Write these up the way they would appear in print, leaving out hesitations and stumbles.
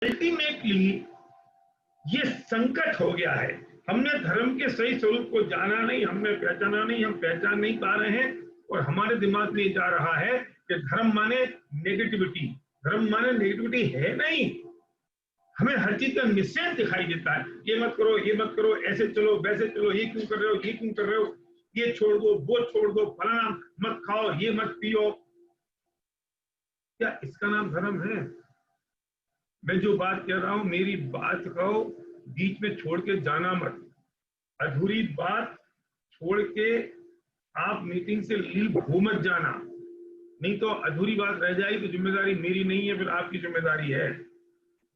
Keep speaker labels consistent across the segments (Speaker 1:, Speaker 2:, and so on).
Speaker 1: Ultimately ये संकट हो गया है। हमने धर्म के सही स्वरूप को जाना नहीं, हमने पहचाना नहीं, हम पहचान नहीं पा रहे हैं और हमारे दिमाग में जा रहा है कि धर्म माने नेगेटिविटी। धर्म माने नेगेटिविटी है नहीं, हमें हर चीज का निश्चय दिखाई देता है। ये मत करो, ये मत करो, ऐसे चलो, वैसे चलो, ये क्यों कर रहे हो, ये क्यों कर रहे हो, ये छोड़ दो, वो छोड़ दो, फलाना मत खाओ, ये मत पियो। क्या इसका नाम धर्म है? मैं जो बात कह रहा हूं, मेरी बात को बीच में छोड़ के जाना मत। अधूरी बात छोड़ के आप मीटिंग से लीव हो मत जाना, नहीं तो अधूरी बात रह जाएगी तो जिम्मेदारी मेरी नहीं है, फिर आपकी जिम्मेदारी है।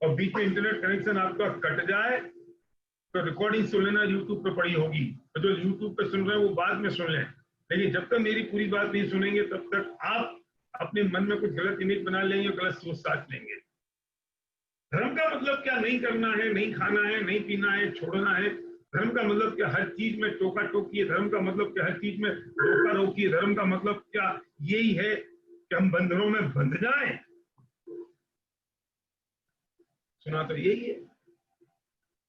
Speaker 1: और बीच में इंटरनेट कनेक्शन आपका कट जाए तो रिकॉर्डिंग सुन लेना, यूट्यूब पे पड़ी होगी, तो जो यूट्यूब पे सुन रहे हैं वो बाद में सुन लें, लेकिन जब तक मेरी पूरी बात नहीं सुनेंगे तब तक आप अपने मन में कुछ गलत इमेज बना लेंगे, गलत सोच साच लेंगे। धर्म का मतलब क्या? नहीं करना है, नहीं खाना है, नहीं पीना है, छोड़ना है। धर्म का मतलब क्या? हर चीज में टोका टोकी है। धर्म का मतलब क्या? हर चीज में रोका रोकी है। धर्म का मतलब क्या? यही है कि हम बंधनों में बंध जाएं। सुना तो यही है।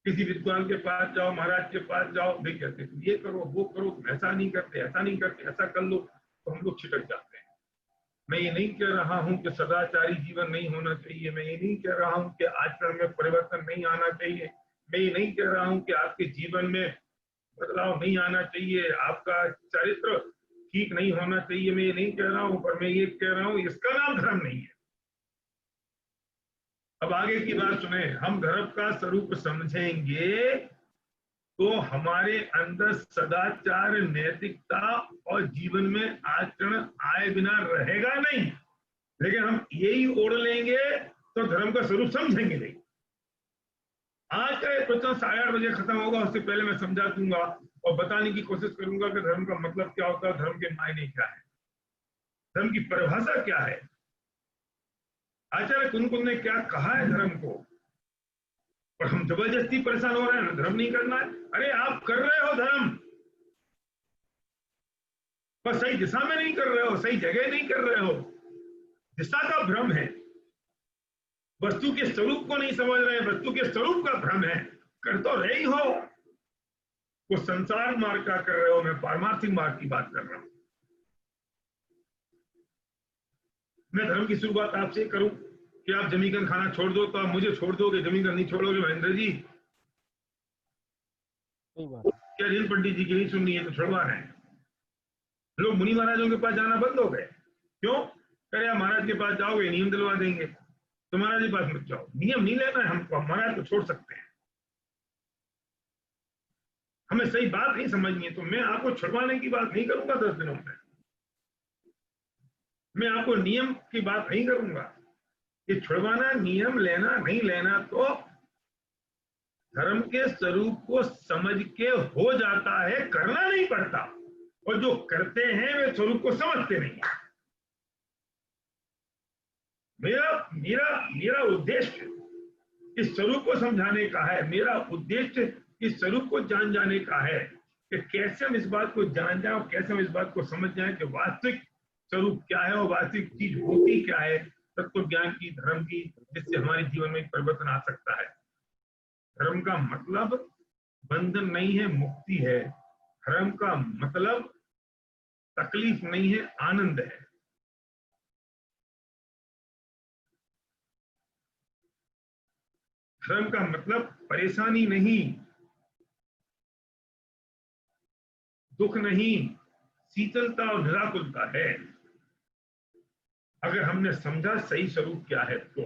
Speaker 1: किसी विद्वान के पास जाओ, महाराज के पास जाओ, नहीं कहते ये करो, वो करो, तुम ऐसा नहीं करते, ऐसा नहीं करते, ऐसा कर लो, तो हम लोग छिटक जाते हैं। मैं ये नहीं कह रहा हूं कि सदाचारी जीवन नहीं होना चाहिए, मैं ये नहीं कह रहा हूं कि आचरण में परिवर्तन नहीं आना चाहिए, मैं ये नहीं कह रहा हूं कि आपके जीवन में बदलाव नहीं आना चाहिए, आपका चरित्र ठीक नहीं होना चाहिए, मैं ये नहीं कह रहा हूं, पर मैं ये कह रहा हूं इसका नाम धर्म नहीं है। अब आगे की बात सुने। हम धर्म का स्वरूप समझेंगे तो हमारे अंदर सदाचार, नैतिकता और जीवन में आचरण आए बिना रहेगा नहीं। लेकिन हम यही ओढ़ लेंगे तो धर्म का स्वरूप समझेंगे नहीं। आज का ये प्रश्न 8:30 बजे खत्म होगा, उससे पहले मैं समझा दूंगा और बताने की कोशिश करूंगा कि धर्म का मतलब क्या होता है, धर्म के मायने क्या है, धर्म की परिभाषा क्या है, आचार्य कुंकुल ने क्या कहा है धर्म को। और हम जबरदस्ती परेशान हो रहे हैं, धर्म नहीं करना है। अरे आप कर रहे हो धर्म, पर सही दिशा में नहीं कर रहे हो, सही जगह नहीं कर रहे हो, दिशा का भ्रम है, वस्तु के स्वरूप को नहीं समझ रहे, वस्तु के स्वरूप का भ्रम है। कर तो रहे ही हो, वो संसार मार्ग का कर रहे हो, मैं पारमार्थिक मार्ग की बात कर रहा हूं। मैं धर्म की शुरुआत आपसे करूं कि आप जमीकन खाना छोड़ दो, तो आप मुझे छोड़ दोगे, जमीकन नहीं छोड़ोगे महेंद्र जी? क्या रेल पंडित जी की नहीं सुननी है तो छुड़वा रहे हैं। लोग मुनि महाराजों के पास जाना बंद हो गए, क्यों? अरे महाराज के पास जाओगे नियम दिलवा देंगे, तो महाराज के पास मत जाओ, नियम नहीं लेना है हमको, महाराज को छोड़ सकते हैं। हमें सही बात नहीं समझनी है तो मैं आपको छुड़वाने की बात नहीं करूंगा 10 दिनों में, मैं आपको नियम की बात नहीं करूंगा। ये छुड़वाना, नियम लेना नहीं लेना तो धर्म के स्वरूप को समझ के हो जाता है, करना नहीं पड़ता। और जो करते हैं वे स्वरूप को समझते नहीं। मेरा मेरा मेरा उद्देश्य इस स्वरूप को समझाने का है, मेरा उद्देश्य इस स्वरूप को जान जाने का है कि कैसे हम इस बात को जान जाएं और कैसे हम इस बात को समझ जाएं कि वास्तविक स्वरूप क्या है और वास्तविक चीज होती क्या है, तत्व ज्ञान की, धर्म की, जिससे हमारे जीवन में परिवर्तन आ सकता है। धर्म का मतलब बंधन नहीं है, मुक्ति है। धर्म का मतलब तकलीफ नहीं है, आनंद है। धर्म का मतलब परेशानी नहीं, दुख नहीं, शीतलता और निराकुलता है। अगर हमने समझा सही स्वरूप क्या है तो।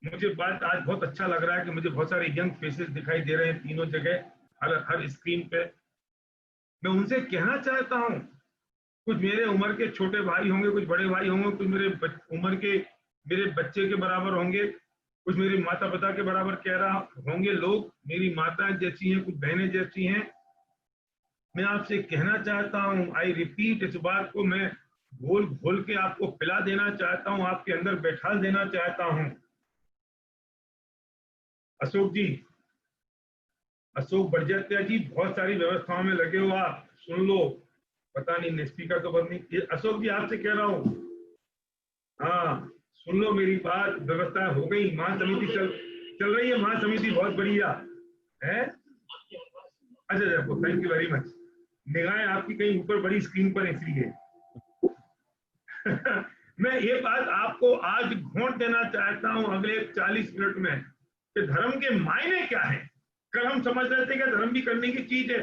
Speaker 1: मुझे बात आज बहुत अच्छा लग रहा है कि मुझे बहुत सारे यंग फेसेस दिखाई दे रहे हैं तीनों जगह, हर स्क्रीन पे। मैं उनसे कहना चाहता हूं, कुछ मेरे उम्र के छोटे भाई होंगे, कुछ बड़े भाई होंगे, कुछ मेरे उम्र के मेरे बच्चे के बराबर होंगे, कुछ मेरे माता पिता के बराबर कह रहा होंगे लोग, मेरी माता जैसी हैं, कुछ बहनें जैसी हैं। मैं आपसे कहना चाहता हूं, आई रिपीट, इस बात को मैं घोल घोल के आपको पिला देना चाहता हूं, आपके अंदर बैठा देना चाहता हूं। अशोक जी, अशोक बड़जत्या जी, बहुत सारी व्यवस्थाओं में लगे हो आप, सुन लो। पता नहीं स्पीकर तो बंद नहीं। अशोक जी आपसे कह रहा हूं, हाँ सुन लो मेरी बात, व्यवस्था हो गई, महासमिति चल रही है, महासमिति बहुत बढ़िया है। अच्छा थैंक यू वेरी मच। निगाहें आपकी कहीं ऊपर बड़ी स्क्रीन पर इसलिए मैं ये बात आपको आज घोंट देना चाहता हूं अगले 40 मिनट में कि धर्म के मायने क्या है। कल हम समझ रहे थे कि धर्म भी करने की चीज है,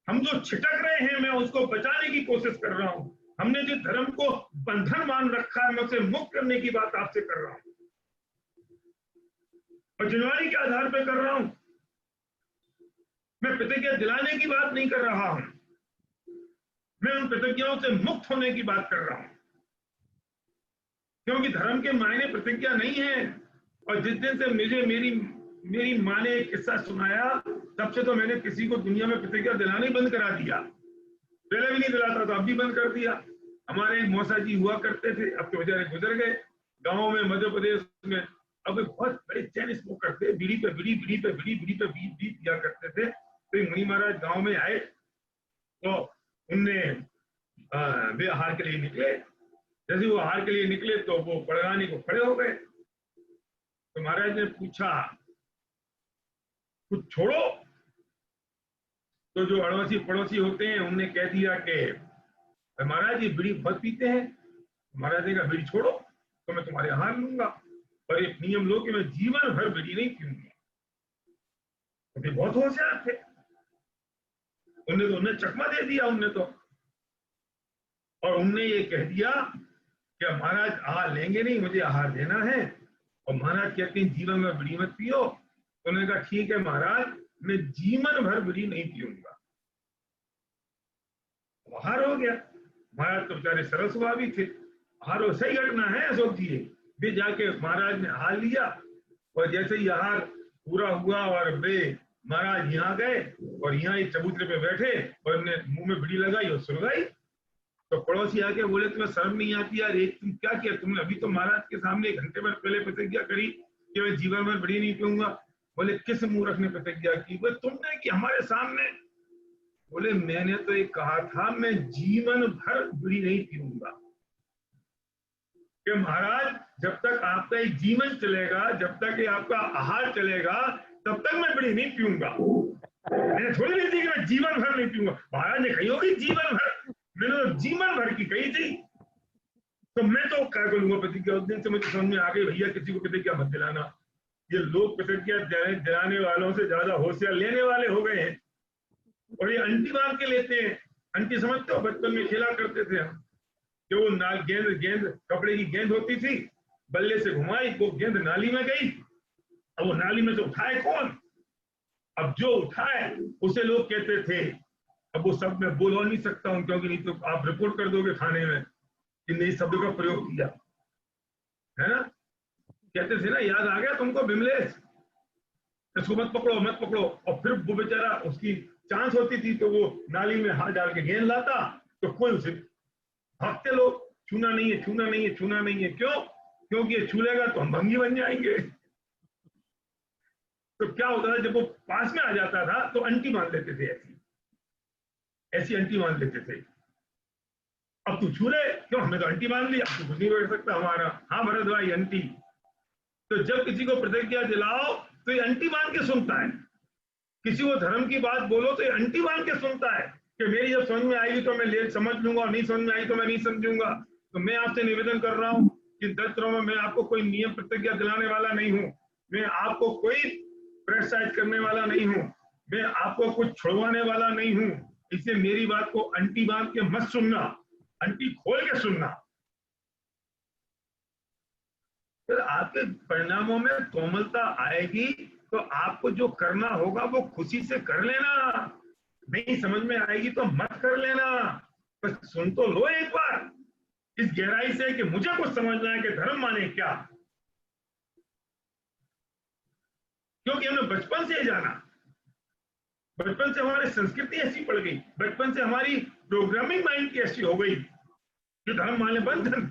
Speaker 1: हम जो छिटक रहे हैं मैं उसको बचाने की कोशिश कर रहा हूं। हमने जो धर्म को बंधन मान रखा है मैं उसे मुक्त करने की बात आपसे कर रहा हूं, और जिम्मेवारी के आधार पर कर रहा हूं। मैं प्रतिज्ञा दिलाने की बात नहीं कर रहा हूं, मैं उन प्रतिज्ञाओं से मुक्त होने की बात कर रहा हूं, क्योंकि धर्म के मायने प्रतिज्ञा नहीं है। और जिस दिन से मुझे मेरी माँ ने एक किस्सा सुनाया, तब से तो मैंने किसी को दुनिया में प्रतिज्ञा दिलाना ही बंद करा दिया। पहले भी नहीं दिलाता था, अब भी बंद कर दिया। हमारे एक मौसा जी हुआ करते थे, अब तो बेचारे गुजर गए, गाँव में मध्य प्रदेश में। अब बहुत बड़े चैन स्मोकर थे, बीड़ी पे बीड़ी पिया करते थे। तो मुनि महाराज गाँव में आए तो उनने वे आहार के लिए निकले। जैसे वो आहार के लिए निकले तो वो पड़गानी को खड़े हो गए। तो महाराज ने पूछा कुछ छोड़ो। तो जो अड़ोसी पड़ोसी होते हैं उनने कह दिया कि महाराज ये बीड़ी बहुत पीते हैं। महाराज ने कहा बीड़ी छोड़ो तो मैं तुम्हारे आहार लूंगा, और एक नियम लो कि मैं जीवन भर बीड़ी नहीं पीऊंगा। तो बहुत होशियार थे, उन्हें चकमा दे दिया उनने तो। और उनने ये कह दिया कि महाराज आहार लेंगे नहीं, मुझे आहार देना है। और महाराज कहते हैं जीवन में बीड़ी मत पियो। तो उन्होंने कहा ठीक है महाराज, मैं जीवन भर बीड़ी नहीं पीऊंगा। आहार हो गया। महाराज तो बेचारे सरल स्वभावी थे, आहार हो, सही घटना है अशोक जी। वे जाके महाराज ने आहार लिया, और जैसे ही आहार पूरा हुआ और वे महाराज यहाँ गए और यहाँ एक चबूतरे पे बैठे और उन्हें मुंह में बीड़ी लगाई और सुलगाई। तो पड़ोसी आके बोले तुम्हें शर्म नहीं आती यार, एक तुम क्या किया तुमने? अभी तो महाराज के सामने 1 घंटे में पहले प्रतिज्ञा करी कि मैं जीवन में बीड़ी नहीं पीऊंगा। बोले किस मूर्ख ने प्रतिज्ञा की? बोले तुमने कि हमारे सामने। बोले मैंने तो एक कहा था मैं जीवन भर बीड़ी नहीं पीऊंगा। कि महाराज जब तक आपका एक जीवन चलेगा, जब तक ये आपका आहार चलेगा, तब तक मैं बीड़ी नहीं पीऊंगा। मैंने थोड़ी नहीं थी कि मैं जीवन भर नहीं पीऊंगा। महाराज ने कही होगी जीवन भर, मैंने तो जीवन भर की कही थी। तो मैं तो क्या करूंगा प्रतिज्ञा? उस दिन से मुझे समझ में आ गई भैया किसी को प्रतिज्ञा मत दिलाना। ये लोग प्रतिज्ञा दिलाने वालों से ज्यादा होशियार लेने वाले हो गए हैं, और ये अंटी मार के लेते हैं। अंटी समझते हो, बचपन में खेला करते थे हम कि वो गेंद कपड़े की गेंद होती थी, बल्ले से घुमाई, वो गेंद नाली में गई, अब वो नाली में से उठाए कौन? अब जो उठाए उसे लोग कहते थे, अब वो शब्द मैं बोल नहीं सकता हूं क्योंकि नहीं तो आप रिपोर्ट कर दोगे थाने में कि नई शब्द का प्रयोग किया है ना। कहते थे ना, याद आ गया तुमको बिमलेश, इसको मत पकड़ो मत पकड़ो। और फिर वो बेचारा, उसकी चांस होती थी तो वो नाली में हाथ डाल के गेंद लाता, तो कोई उसे भागते लोग, छूना नहीं है छूना नहीं है छूना नहीं है। क्यों? क्योंकि ये छू लेगा तो हम भंगी बन जाएंगे। तो क्या होता था, जब वो पास में आ जाता था तो अंटी मान लेते थे, ऐसी अंटी मान लेते थे। अब तू छू ले, क्यों? हमने तो अंटी मान ली, अब तू कुछ नहीं बैठ सकता हमारा। हाँ भरत भाई, अंटी। तो जब किसी को प्रतिज्ञा दिलाओ तो ये अंटी मान के सुनता है। किसी को धर्म की बात बोलो तो ये अंटी मान के सुनता है कि मेरी जब समझ में आएगी तो मैं समझ लूंगा, और नहीं समझ में आई तो मैं नहीं समझूंगा। तो मैं आपसे निवेदन कर रहा हूं कि 10 दिनों में मैं आपको कोई नियम प्रतिज्ञा दिलाने वाला नहीं हूं, मैं आपको कोई प्रेशराइज करने वाला नहीं हूं, मैं आपको कुछ छुड़वाने वाला नहीं हूं। इसलिए मेरी बात को अंटी बांध के मत सुनना, अंटी खोल के सुनना। फिर आपके परिणामों में कोमलता आएगी, तो आपको जो करना होगा वो खुशी से कर लेना। नहीं समझ में आएगी तो मत कर लेना, बस सुन तो लो एक बार इस गहराई से कि मुझे कुछ समझना है कि धर्म माने क्या। क्योंकि हमने बचपन से जाना, बचपन से हमारी संस्कृति ऐसी पड़ गई, बचपन से हमारी प्रोग्रामिंग माइंड की ऐसी हो गई कि धर्म माने बंधन।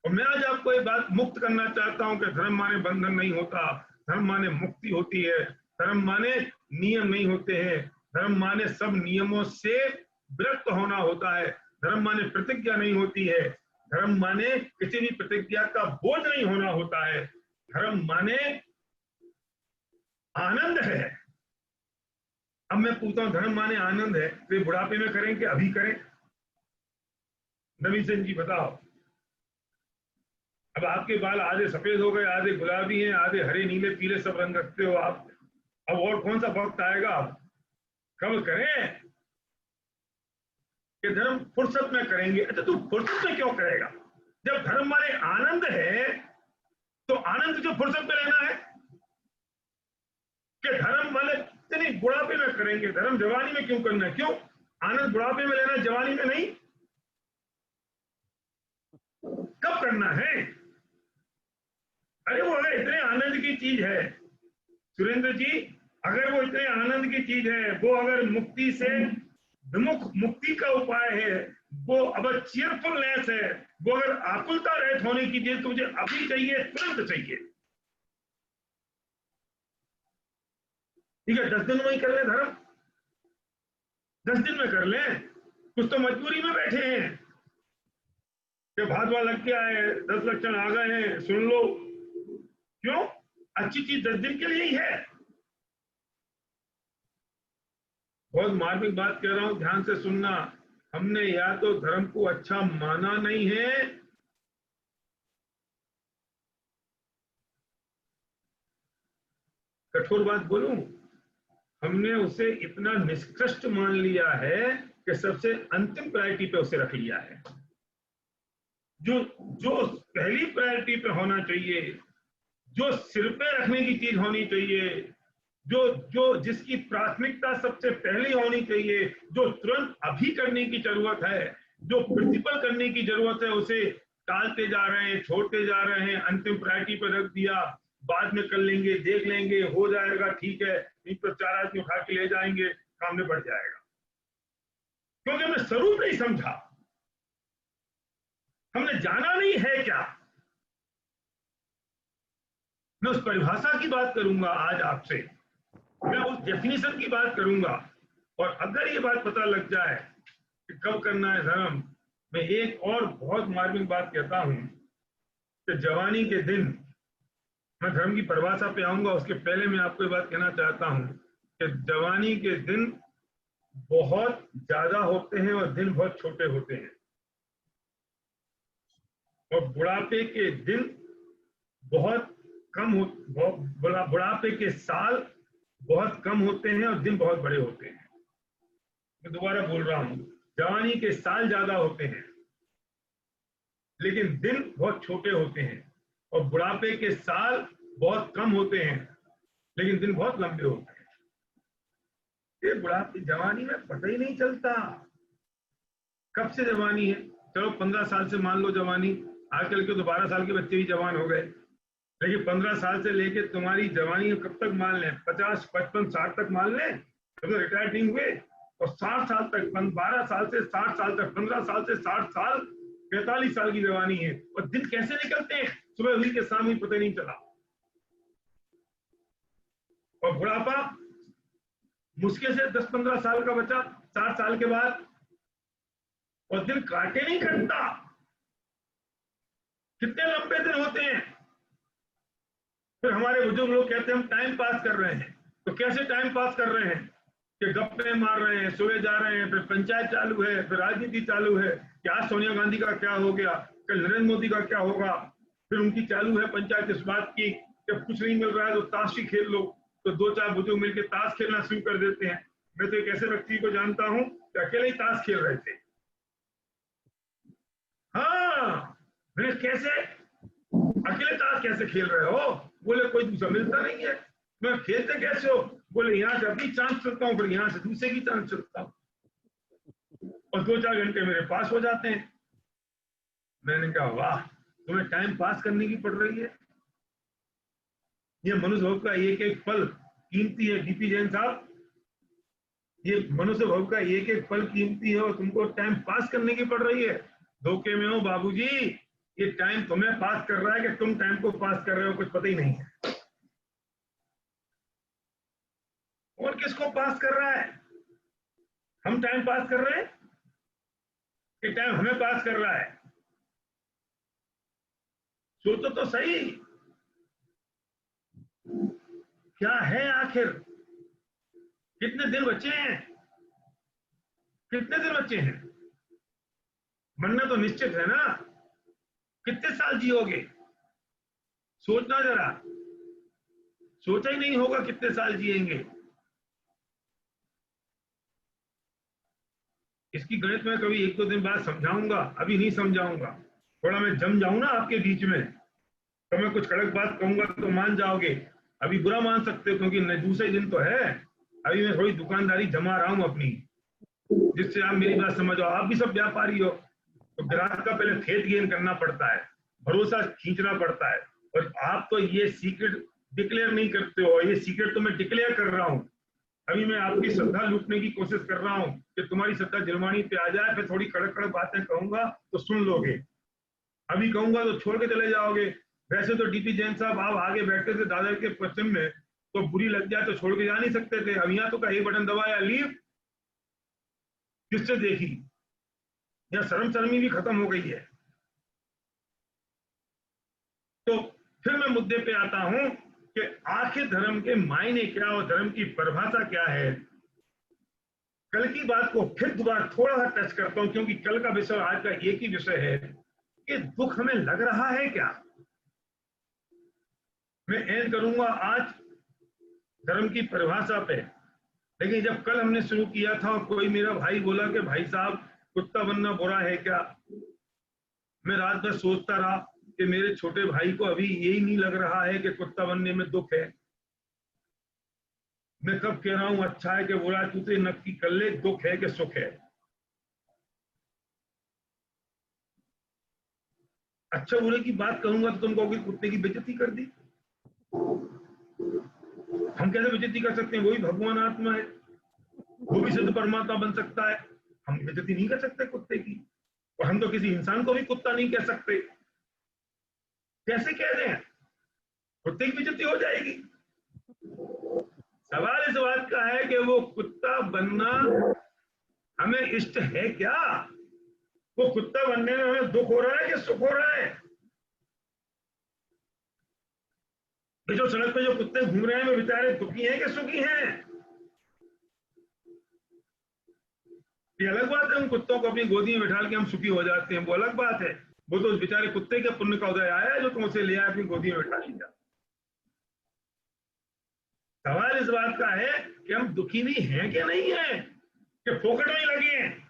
Speaker 1: और मैं आज आपको ये बात मुक्त करना चाहता हूं कि धर्म माने बंधन नहीं होता, धर्म माने मुक्ति होती है। धर्म माने नियम नहीं होते हैं, धर्म माने सब नियमों से विरक्त होना होता है। धर्म माने प्रतिज्ञा नहीं होती है, धर्म माने किसी भी प्रतिज्ञा का बोझ नहीं होना होता है। धर्म माने आनंद है। अब मैं पूछता हूं, धर्म माने आनंद है तो ये बुढ़ापे में करें कि अभी करें? नवीन सिंह जी बताओ। अब आपके बाल आधे सफेद हो गए, आधे गुलाबी हैं, आधे हरे नीले पीले सब रंग रखते हो आप। अब और कौन सा वक्त आएगा? कब करें कि धर्म फुर्सत में करेंगे? अच्छा, तू फुर्सत में क्यों करेगा? जब धर्म माने आनंद है तो आनंद जो फुर्सत में लेना है कि धर्म वाले नहीं बुढ़ापे में करेंगे? धर्म जवानी में क्यों करना है? क्यों आनंद बुढ़ापे में लेना, जवानी में नहीं? कब करना है? अरे वो अगर इतने आनंद की चीज है सुरेंद्र जी, अगर वो इतने आनंद की चीज है, वो अगर मुक्ति से विमुख मुक्ति का उपाय है, वो अगर चीयरफुलनेस है, वो अगर आकुलता रहित होने की चीज तुझे अभी चाहिए, तुरंत चाहिए, ठीक है 10 दिन में ही कर ले धर्म, 10 दिन में कर ले। कुछ तो मजबूरी में बैठे हैं कि भादवा लग के आए, 10 लक्षण आ गए हैं, सुन लो। क्यों? अच्छी चीज 10 दिन के लिए ही है। बहुत मार्मिक बात कह रहा हूं, ध्यान से सुनना। हमने या तो धर्म को अच्छा माना नहीं है, कठोर बात बोलूं, हमने उसे इतना निष्कृष्ट मान लिया है कि सबसे अंतिम प्रायोरिटी पे उसे रख लिया है। जो जो पहली प्रायोरिटी पे होना चाहिए, जो सिर पे रखने की चीज होनी चाहिए, जो जो जिसकी प्राथमिकता सबसे पहले होनी चाहिए, जो तुरंत अभी करने की जरूरत है, जो प्रिंसिपल करने की जरूरत है, उसे टालते जा रहे हैं, छोड़ते जा रहे हैं, अंतिम प्रायोरिटी पर रख दिया, बाद में कर लेंगे, देख लेंगे, हो जाएगा, ठीक है, इन पर 4 आदमी उठा के ले जाएंगे, काम में बढ़ जाएगा। क्योंकि हमने स्वरूप नहीं समझा, हमने जाना नहीं है क्या। मैं उस परिभाषा की बात करूंगा आज आपसे, मैं उस डेफिनेशन की बात करूंगा। और अगर ये बात पता लग जाए कि कब करना है धर्म, मैं एक और बहुत मार्मिक बात कहता हूं कि जवानी के दिन, मैं धर्म की परिभाषा पे आऊंगा, उसके पहले मैं आपको ये बात कहना चाहता हूं कि जवानी के दिन बहुत ज्यादा होते हैं और दिन बहुत छोटे होते हैं, और बुढ़ापे के दिन बहुत कम हो, बुढ़ापे के साल बहुत कम होते हैं और दिन बहुत बड़े होते हैं। मैं दोबारा बोल रहा हूं, जवानी के साल ज्यादा होते हैं लेकिन दिन बहुत छोटे होते हैं, और बुढ़ापे के साल बहुत कम होते हैं लेकिन दिन बहुत लंबे होते हैं। ये बुढ़ापे जवानी में पता ही नहीं चलता कब से जवानी है। चलो 15 साल से मान लो जवानी, आजकल के तो 12 साल के बच्चे भी जवान हो गए, लेकिन 15 साल से लेके तुम्हारी जवानी कब तक मान लें? 50, 55, 60 तक मान लें, जब तक रिटायर्ड नहीं हुए। और 60 साल तक, 12 साल से 60 साल तक, 15 साल से 60 साल, 45 साल की जवानी है, और दिन कैसे निकलते हैं, सुबह हुई के शाम हुई पता नहीं चला। और बुढ़ापा मुश्किल से 10-15 साल का बच्चा 60 साल के बाद, और दिन काटे नहीं कटता, कितने लंबे दिन होते हैं। फिर हमारे बुजुर्ग लोग कहते हैं हम टाइम पास कर रहे हैं, तो कैसे टाइम पास कर रहे हैं कि गप्पे मार रहे हैं, सोए जा रहे हैं, फिर पंचायत चालू है, फिर राजनीति चालू है कि आज सोनिया गांधी का क्या हो गया, कल नरेंद्र मोदी का क्या होगा, फिर उनकी चालू है पंचायत इस बात की कि कुछ नहीं मिल रहा है तो ताश ही खेल लो, तो 2-4 बुजुर्ग मिलकर ताश खेलना शुरू कर देते हैं। मैं तो एक ऐसे व्यक्ति को जानता हूं कि अकेले ही ताश खेल रहे थे। हाँ, मैंने कैसे अकेले ताश कैसे खेल रहे हो? बोले कोई दूसरा मिलता नहीं है। मैं खेलते कैसे हो? बोले यहाँ से अपनी चांस चलता हूँ, फिर यहाँ से दूसरे की चांस चलता हूँ, और 2-4 घंटे मेरे पास हो जाते हैं। मैंने कहा वाह, तुम्हें टाइम पास करने की पड़ रही है। ये मनुष्य भोग का एक एक पल कीमती है डीपी जैन साहब, ये मनुष्य भोग का एक एक पल कीमती है और तुमको टाइम पास करने की पड़ रही है। धोखे में हो बाबूजी, ये टाइम तुम्हें पास कर रहा है कि तुम टाइम को पास कर रहे हो, कुछ पता ही नहीं है। और किसको पास कर रहा है? हम टाइम पास कर रहे हैं कि टाइम हमें पास कर रहा है? सोचो तो सही, क्या है आखिर? कितने दिन बचे हैं? कितने दिन बचे हैं? मरना तो निश्चित है ना। कितने साल जियोगे? सोचना जरा। सोचा ही नहीं होगा कितने साल जिएंगे। इसकी गणित में कभी एक दो दिन बाद समझाऊंगा, अभी नहीं समझाऊंगा। थोड़ा मैं जम जाऊं ना आपके बीच में, तो मैं कुछ कड़क बात कहूंगा तो मान जाओगे। अभी बुरा मान सकते हो क्योंकि दूसरे दिन तो है। अभी मैं थोड़ी दुकानदारी जमा रहा हूं अपनी, जिससे आप मेरी बात समझो। आप भी सब व्यापारी हो, तो ग्राहक का पहले फेथ गेन करना पड़ता है, भरोसा खींचना पड़ता है। और आप तो ये सीक्रेट डिक्लेयर नहीं करते हो, ये सीक्रेट तो मैं डिक्लेयर कर रहा हूं। अभी मैं आपकी श्रद्धा लूटने की कोशिश कर रहा हूं कि तुम्हारी श्रद्धा जलवानी पे आ जाए, फिर थोड़ी कड़क कड़क बातें कहूंगा तो सुन लोगे। अभी कहूंगा तो छोड़ के चले जाओगे। वैसे तो डीपी जैन साहब आप आगे बैठते थे दादर के पश्चिम में, तो बुरी लग जाए तो छोड़ के जा नहीं सकते थे। अब यहाँ तो का एक बटन दबाया, लीव। किससे देखी? या शर्म शर्मी भी खत्म हो गई है। तो फिर मैं मुद्दे पे आता हूं कि आखिर धर्म के मायने क्या और धर्म की परिभाषा क्या है। कल की बात को फिर दोबारा थोड़ा सा टच करता हूं, क्योंकि कल का विषय आज का एक ही विषय है कि दुख हमें लग रहा है क्या। मैं एंड करूंगा आज धर्म की परिभाषा पे। लेकिन जब कल हमने शुरू किया था और कोई मेरा भाई बोला कि भाई साहब कुत्ता बनना बुरा है क्या, मैं रात भर सोचता रहा कि मेरे छोटे भाई को अभी यही नहीं लग रहा है कि कुत्ता बनने में दुख है। मैं कब कह रहा हूं अच्छा है कि बुरा, तू तो नक्की कर ले दुख है कि सुख है। अच्छा बुरे की बात करूंगा तो तुम कहोगे कुत्ते की बेइज्जती कर दी। हम कैसे बेइज्जती कर सकते हैं? वो भी भगवान आत्मा है, वो भी सिद्ध परमात्मा बन सकता है। हम बेइज्जती नहीं कर सकते कुत्ते की। और हम तो किसी इंसान को भी कुत्ता नहीं कह सकते। कैसे कह रहे हैं? कुत्ते की बेइज्जती हो जाएगी। सवाल इस बात का है कि वो कुत्ता बनना हमें इष्ट है क्या? वो कुत्ता बनने में हमें दुख हो रहा है कि सुख हो रहा है? ये जो सड़क पे जो कुत्ते घूम रहे हैं वो बेचारे दुखी हैं कि सुखी हैं? ये अलग बात है, उन कुत्तों को अपनी गोदी में बिठा के हम सुखी हो जाते हैं, वो अलग बात है। वो तो उस बेचारे कुत्ते के पुण्य का उदय आया है जो तुम उसे ले आए अपनी गोदी में बिठा लिया। सवाल इस बात का है कि हम दुखी भी हैं कि नहीं है, कि फोकट में लगे हैं।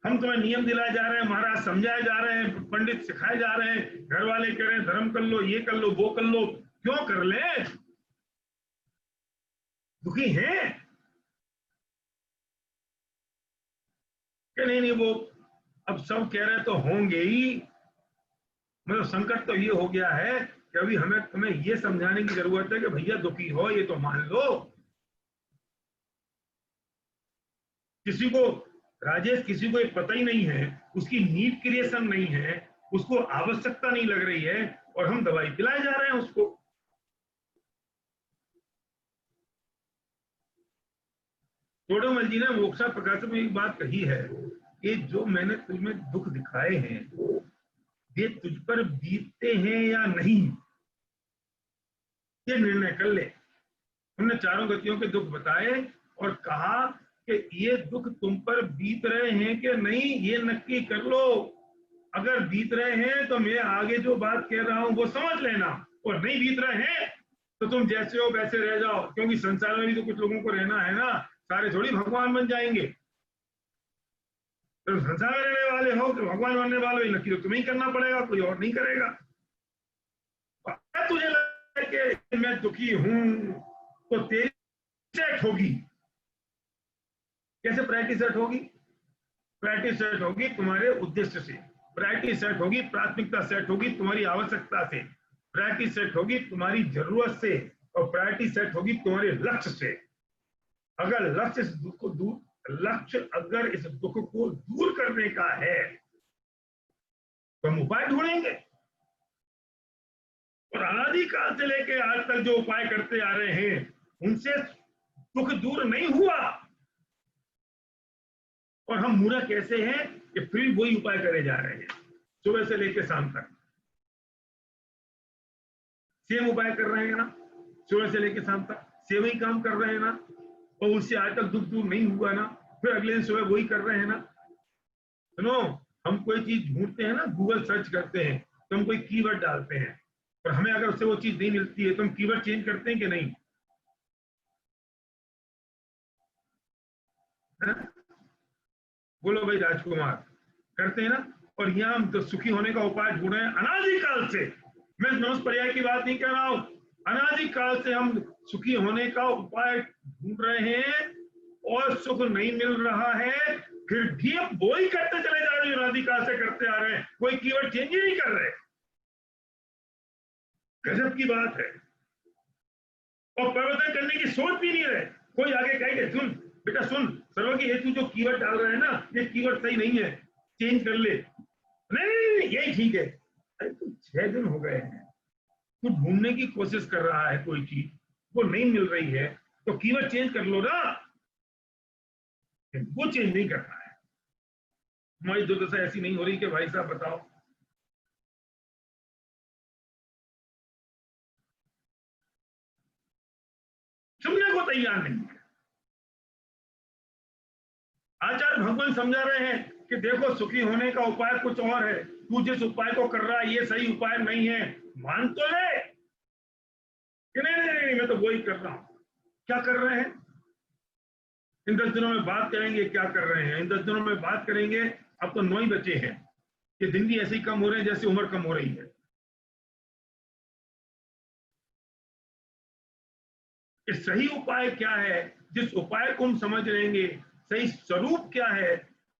Speaker 1: हम तुम्हें नियम दिलाए जा रहे हैं, महाराज समझाए जा रहे हैं, पंडित सिखाए जा रहे हैं, घर वाले कह रहे हैं धर्म कर लो, ये कर लो, वो कर लो। क्यों कर ले? दुखी हैं कि नहीं? नहीं, वो अब सब कह रहे हैं तो होंगे ही। मतलब संकट तो ये हो गया है कि अभी हमें तुम्हें ये समझाने की जरूरत है कि भैया दुखी हो ये तो मान लो। किसी को, राजेश, किसी को ये पता ही नहीं है, उसकी नीड क्रिएशन नहीं है, उसको आवश्यकता नहीं लग रही है, और हम दवाई पिलाए जा रहे हैं उसको। तोड़ोमल जी ने मोक्षा प्रकाश में एक बात कही है कि जो मैंने तुम्हें दुख दिखाए हैं ये तुझ पर बीतते हैं या नहीं, ये निर्णय कर ले। हमने चारों गतियों के दुख बताए और कहा कि ये दुख तुम पर बीत रहे हैं कि नहीं, ये नक्की कर लो। अगर बीत रहे हैं तो मैं आगे जो बात कह रहा हूं वो समझ लेना, और नहीं बीत रहे हैं तो तुम जैसे हो वैसे रह जाओ, क्योंकि संसार में भी तो कुछ लोगों को रहना है ना। सारे थोड़ी भगवान बन जाएंगे। तो संसार में रहने वाले हो कि भगवान बनने वाले हो, नक्की तो तुम्हें ही करना पड़ेगा, कोई और नहीं करेगा। तुझे लगे कि मैं दुखी हूं तो तेरी सेट होगी। कैसे प्रायोरिटी सेट होगी? प्रायोरिटी सेट होगी तुम्हारे उद्देश्य से, प्रायोरिटी सेट होगी, प्राथमिकता सेट होगी तुम्हारी आवश्यकता से, प्रायोरिटी सेट होगी तुम्हारी जरूरत से, और प्रायोरिटी सेट होगी तुम्हारे लक्ष्य से। अगर लक्ष्य इस दुख को दूर, लक्ष्य अगर इस दुख को दूर करने का है तो हम उपाय ढूंढेंगे। और अनादिकाल से लेके आज तक जो उपाय करते आ रहे हैं उनसे दुख दूर नहीं हुआ, और हम मूर्ख कैसे हैं कि फिर वही उपाय करे जा रहे हैं सुबह से लेकर शाम तक। सेम उपाय कर रहे हैं ना, सुबह से लेकर शाम तक सेम ही काम कर रहे हैं ना, और उससे आज तक दुख दूर नहीं हुआ ना, फिर अगले दिन सुबह वही कर रहे हैं ना। सुनो, हम कोई चीज ढूंढते हैं ना, गूगल सर्च करते हैं तो हम कोई कीवर्ड डालते हैं, और हमें अगर उससे वो चीज नहीं मिलती है तो हम कीवर्ड चेंज करते हैं कि नहीं? है? बोलो भाई राजकुमार, करते हैं ना। और यहाँ हम तो सुखी होने का उपाय ढूंढ रहे हैं अनादिकाल से। मैं मनुष्य पर्याय की बात नहीं कर रहा हूं, अनादिकाल से हम सुखी होने का उपाय ढूंढ रहे हैं और सुख नहीं मिल रहा है, फिर भी अब वो ही करते चले जा रहे हैं, अनादिकाल से करते आ रहे हैं, कोई कीवर्ड चेंज ही नहीं कर रहे। गजब की बात है। और परिवर्तन करने की सोच भी नहीं रहे। कोई आगे कहेगा सुन बेटा सुन, सर्वज्ञ ये तू जो कीवर्ड डाल रहा है ना, ये कीवर्ड सही नहीं है, चेंज कर ले। नहीं यही ठीक है। अरे तू 6 दिन हो गए हैं, तू ढूंढने की कोशिश कर रहा है कोई चीज, वो नहीं मिल रही है, तो कीवर्ड चेंज कर लो ना। वो चेंज नहीं करना है। हमारी दुर्दशा ऐसी नहीं हो रही कि भाई साहब बताओ, सुनने को तैयार नहीं है। आचार्य भगवान समझा रहे हैं कि देखो सुखी होने का उपाय कुछ और है, तू जिस उपाय को कर रहा है ये सही उपाय नहीं है, मान तो ले कि नहीं, मैं तो वही कर रहा हूं। क्या कर रहे हैं? इन 10 दिनों में बात करेंगे क्या कर रहे हैं। इन 10 दिनों में बात करेंगे। अब तो 9 ही बचे हैं। ये दिन भी ऐसे ही कम हो रहे हैं जैसे उम्र कम हो रही है। कि सही उपाय क्या है, जिस उपाय को हम समझ लेंगे, सही स्वरूप क्या है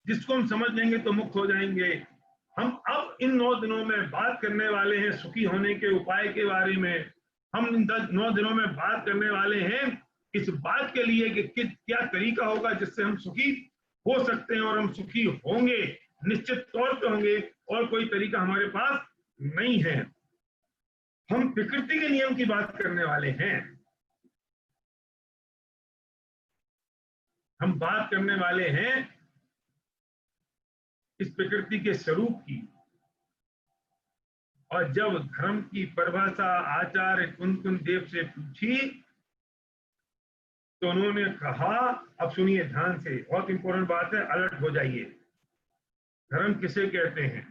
Speaker 1: जिसको हम समझ लेंगे तो मुक्त हो जाएंगे। हम अब इन 9 दिनों में बात करने वाले हैं सुखी होने के उपाय के बारे में। हम इन 9 दिनों में बात करने वाले हैं इस बात के लिए कि क्या तरीका होगा जिससे हम सुखी हो सकते हैं, और हम सुखी होंगे, निश्चित तौर पे होंगे, और कोई तरीका हमारे पास नहीं है। हम प्रकृति के नियम की बात करने वाले हैं। हम बात करने वाले हैं इस प्रकृति के स्वरूप की। और जब धर्म की परिभाषा आचार्य कुंतन देव से पूछी तो उन्होंने कहा, अब सुनिए ध्यान से, बहुत इंपॉर्टेंट बात है, अलर्ट हो जाइए। धर्म किसे कहते हैं?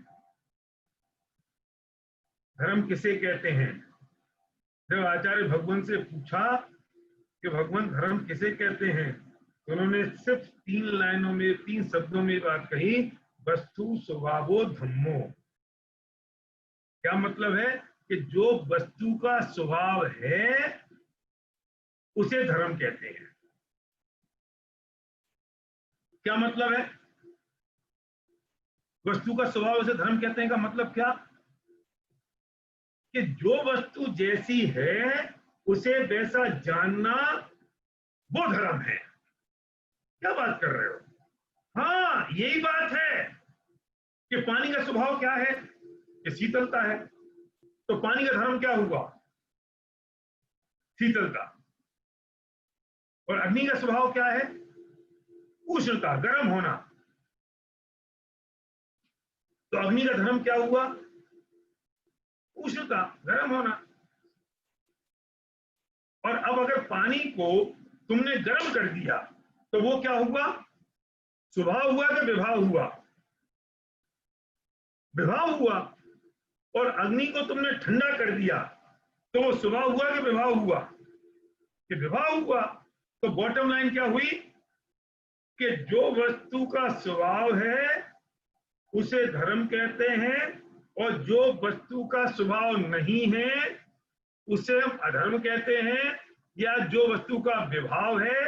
Speaker 1: धर्म किसे कहते हैं? जब आचार्य भगवान से पूछा कि भगवान धर्म किसे कहते हैं, तो उन्होंने सिर्फ 3 लाइनों में 3 शब्दों में बात कही, वस्तु स्वभावो धम्मो। क्या मतलब है? कि जो वस्तु का स्वभाव है उसे धर्म कहते हैं। क्या मतलब है? वस्तु का स्वभाव उसे धर्म कहते हैं का मतलब क्या? कि जो वस्तु जैसी है उसे वैसा जानना वो धर्म है। क्या बात कर रहे हो? हाँ यही बात है कि पानी का स्वभाव क्या है कि शीतलता है, तो पानी का धर्म क्या हुआ? शीतलता। और अग्नि का स्वभाव क्या है? उष्णता, गर्म होना। तो अग्नि का धर्म क्या हुआ? उष्णता, गर्म होना। और अब अगर पानी को तुमने गर्म कर दिया तो वो क्या हुआ? स्वभाव हुआ कि विभाव हुआ? विभाव हुआ। और अग्नि को तुमने ठंडा कर दिया तो वो स्वभाव हुआ कि विभाव हुआ? कि विभाव हुआ। तो बॉटम लाइन क्या हुई कि जो वस्तु का स्वभाव है उसे धर्म कहते हैं, और जो वस्तु का स्वभाव नहीं है उसे हम अधर्म कहते हैं, या जो वस्तु का विभाव है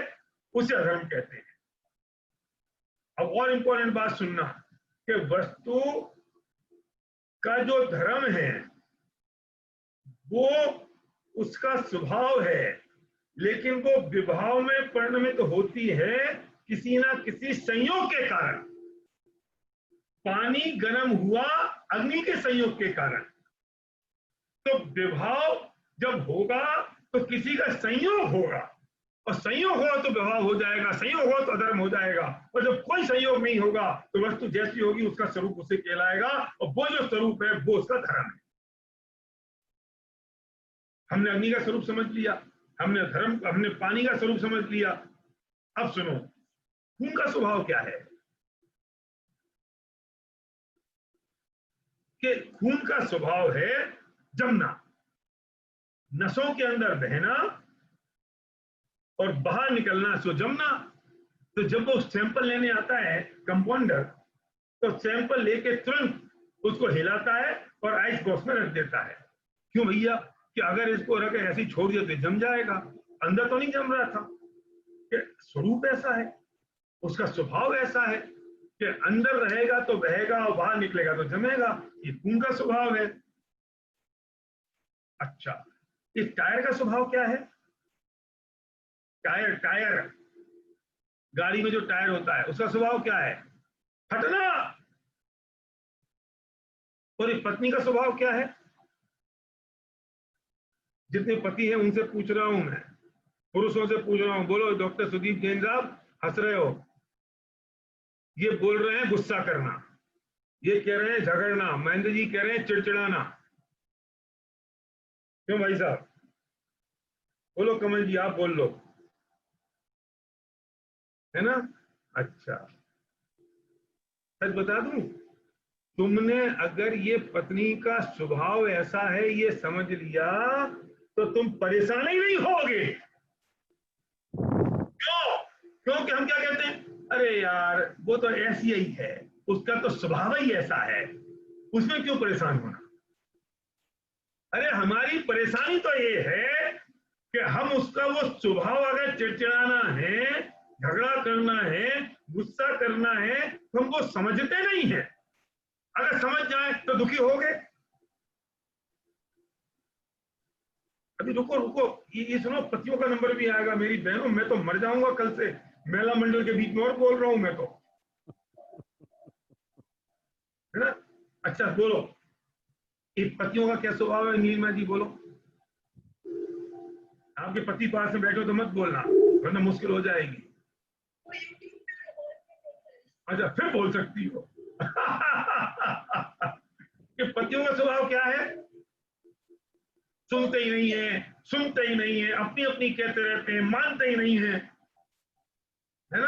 Speaker 1: उसे अधर्म कहते हैं। अब और इंपॉर्टेंट बात सुनना कि वस्तु का जो धर्म है वो उसका स्वभाव है, लेकिन वो विभाव में परिणमित होती है किसी ना किसी संयोग के कारण। पानी गर्म हुआ अग्नि के संयोग के कारण। तो विभाव जब होगा तो किसी का संयोग होगा, और संयोग होगा तो विभाव हो जाएगा, संयोग होगा तो अधर्म हो जाएगा। और जब कोई संयोग नहीं होगा तो वस्तु जैसी होगी उसका स्वरूप उसे कहलाएगा, और वो जो स्वरूप है वो उसका धर्म है। हमने अग्नि का स्वरूप समझ लिया, हमने पानी का स्वरूप समझ लिया। अब सुनो, खून का स्वभाव क्या है? कि खून का स्वभाव है जमना, नसों के अंदर बहना और बाहर निकलना, सो जमना। तो जब वो सैंपल लेने आता है कंपाउंडर, तो सैंपल लेके तुरंत उसको हिलाता है और आइस बॉक्स में रख देता है। क्यों भैया? कि अगर इसको रख ऐसे ही छोड़ दिया तो जम जाएगा। अंदर तो नहीं जम रहा था। कि स्वरूप ऐसा है, उसका स्वभाव ऐसा है कि अंदर रहेगा तो बहेगा और बाहर निकलेगा तो जमेगा। ये खून का स्वभाव है। अच्छा, इस टायर का स्वभाव क्या है? टायर गाड़ी में जो टायर होता है उसका स्वभाव क्या है? फटना। और इस पत्नी का स्वभाव क्या है? जितने पति हैं उनसे पूछ रहा हूं मैं, पुरुषों से पूछ रहा हूं, बोलो डॉक्टर सुदीप जैन साहब, हंस रहे हो। ये बोल रहे हैं गुस्सा करना, ये कह रहे हैं झगड़ना, महेंद्र जी कह रहे हैं चिड़चिड़ाना। क्यों भाई साहब? बोलो कमल जी, आप बोल लो, है ना? अच्छा, सच बता दूं, तुमने अगर ये पत्नी का स्वभाव ऐसा है ये समझ लिया तो तुम परेशान ही नहीं होगे। क्यों? क्योंकि हम क्या कहते हैं, अरे यार वो तो ऐसी ही है, उसका तो स्वभाव ही ऐसा है, उसमें क्यों परेशान होना। अरे हमारी परेशानी तो ये है कि हम उसका वो स्वभाव, अगर चिड़चिड़ाना है, झगड़ा करना है, गुस्सा करना है, तो हम वो समझते नहीं है। अगर समझ जाए तो दुखी हो गए। अभी रुको रुको, ये सुनो, पतियों का नंबर भी आएगा। मेरी बहनों, मैं तो मर जाऊंगा कल से, मेला मंडल के बीच में और बोल रहा हूं मैं तो, है ना? अच्छा बोलो, ये पतियों का क्या स्वभाव है नीलिमा जी, बोलो। आपके पति पास में बैठो तो मत बोलना, वरना मुश्किल हो जाएगी। अच्छा, फिर बोल सकती हो। कि पतियों का स्वभाव क्या है? सुनते ही नहीं है, सुनते ही नहीं है, अपनी अपनी कहते रहते हैं, मानते ही नहीं है, है ना?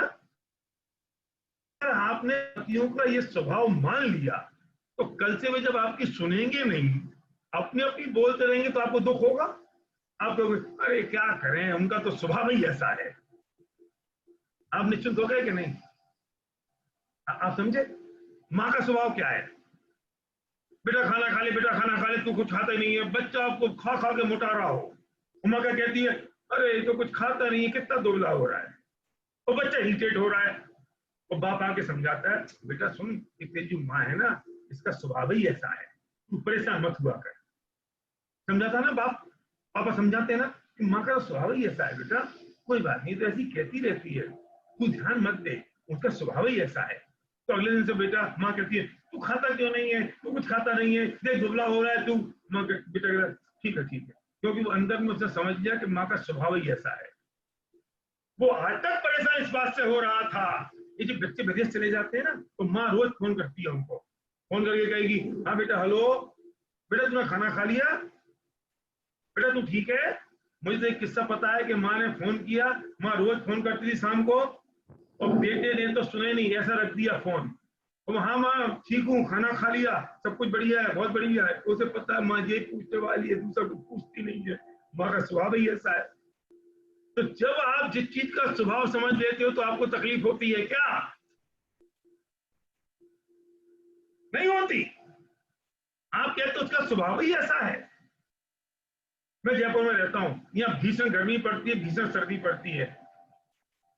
Speaker 1: आपने पतियों का ये स्वभाव मान लिया तो कल से वे जब आपकी सुनेंगे नहीं, अपनी अपनी बोलते रहेंगे तो आपको दुख होगा। आप कहोगे अरे क्या करें, उनका तो स्वभाव ही ऐसा है। आप निश्चिंत हो गए कि नहीं? आप समझे? माँ का स्वभाव क्या है? बेटा खाना खा ले, बेटा खाना खा ले, तू कुछ खाता ही नहीं है। बच्चा आपको खा खा के मोटा रहा हो, माँ क्या कहती है, अरे तो कुछ खाता नहीं है, कितना दुबला हो रहा है, और बच्चा इरिटेट हो रहा है। और बाप आके समझाता है, बेटा सुन, तेरी जो माँ है ना, इसका स्वभाव ही ऐसा है, तू परेशान मत हुआ कर। समझाता ना बाप, पापा समझाते हैं ना कि माँ का स्वभाव ही ऐसा है, बेटा कोई बात नहीं, तो ऐसी कहती रहती है, तू ध्यान मत दे, उसका स्वभाव ही ऐसा है। तो अगले दिन से बेटा माँ कहती है, तू खाता क्यों नहीं है, तू कुछ खाता नहीं है, देख दुबला हो रहा है तू। माँ बेटा ठीक है ठीक है, क्योंकि वो अंदर में उसने समझ लिया कि माँ का स्वभाव ही ऐसा है। वो आज तक परेशान इस बात से हो रहा था। ये जो बच्चे विदेश चले जाते हैं ना, तो माँ रोज फोन करती है उनको, फोन करके कहेगी, हाँ बेटा हेलो, बेटा तूने खाना खा लिया, बेटा तू ठीक है। मुझे तो एक किस्सा पता है कि माँ ने फोन किया, माँ रोज फोन करती थी शाम को, और बेटे ने तो सुने नहीं, ऐसा रख दिया फोन। तो हाँ माँ ठीक हूँ, खाना खा लिया, सब कुछ बढ़िया है, बहुत बढ़िया है। उसे पता है माँ ये पूछने वाली है, दूसरा कुछ पूछती नहीं है, माँ का स्वभाव ही ऐसा है। तो जब आप जिस चीज का स्वभाव समझ लेते हो तो आपको तकलीफ होती है क्या? नहीं होती। आप कहते हो उसका स्वभाव ही ऐसा है। मैं जयपुर में रहता हूँ, यहाँ भीषण गर्मी पड़ती है, भीषण सर्दी पड़ती है।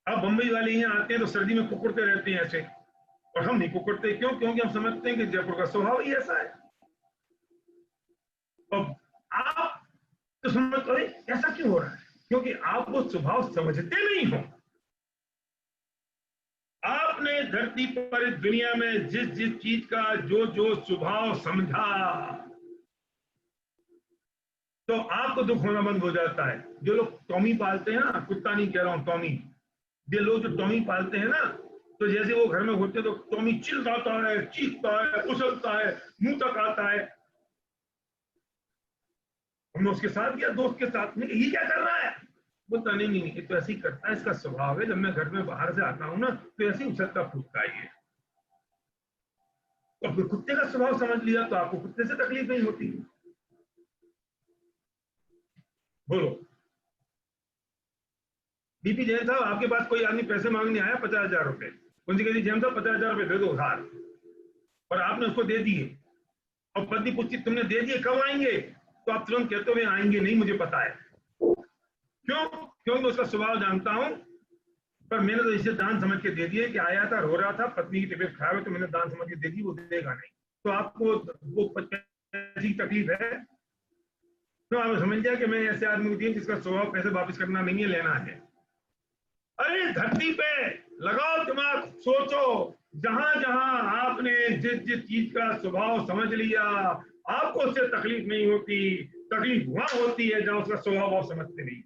Speaker 1: अब बंबई वाले यहाँ आते हैं तो सर्दी में कुकुरते रहते हैं ऐसे, और हम नहीं कुकुरते। क्यों? क्योंकि हम समझते हैं कि जयपुर का स्वभाव ही ऐसा है। अब आप तो समझते हो ऐसा क्यों हो रहा है, क्योंकि आप वो स्वभाव समझते नहीं हो। आपने धरती पर इस दुनिया में जिस जिस चीज का जो जो स्वभाव समझा, तो आपको दुख होना बंद हो जाता है। जो लोग टॉमी पालते हैं ना, कुत्ता नहीं कह रहा हूं, टॉमी, ये लोग जो टॉमी पालते हैं ना, तो जैसे वो घर में होते हैं तो टॉमी चिल्लाता है, चीखता है, उछलता है, मुंह तक आता है। हमने उसके साथ किया, दोस्त के साथ में, ये क्या कर रहा है? बोलता नहीं नहीं ये तो ऐसे ही करता है, इसका स्वभाव है, जब मैं घर में बाहर से आता हूँ ना तो ऐसे ही उछलता फूटता है ये। तो फिर कुत्ते का स्वभाव समझ लिया तो आपको कुत्ते से तकलीफ नहीं होती। बोलो बीपी जैन साहब, आपके पास कोई आदमी पैसे मांगने आया 50,000 रुपए, उनसे कहती जैन साहब 50,000 रुपए दे दो उधार, और आपने उसको दे दिए, और पत्नी पूछती तुमने दे दिए कब आएंगे, तो आप तुरंत कहते हो आएंगे नहीं मुझे पता है। क्यों? क्योंकि उसका स्वभाव जानता हूं, पर मैंने तो इसे दान समझ के दे दिए कि आया था, रो रहा था, पत्नी की तबीयत खराब है, तो मैंने दान समझ के दे दी, वो देगा नहीं। तो आपको वो पैसे की तकलीफ है, तो आप समझ गया कि मैं ऐसे आदमी को दिए जिसका स्वभाव पैसे वापस करना नहीं है, लेना है। अरे धरती पे लगाओ दिमाग, सोचो, जहां जहां आपने जिस जिस चीज का स्वभाव समझ लिया, आपको उससे तकलीफ नहीं होती। तकलीफ वहां होती है जहां उसका स्वभाव आप समझते नहीं।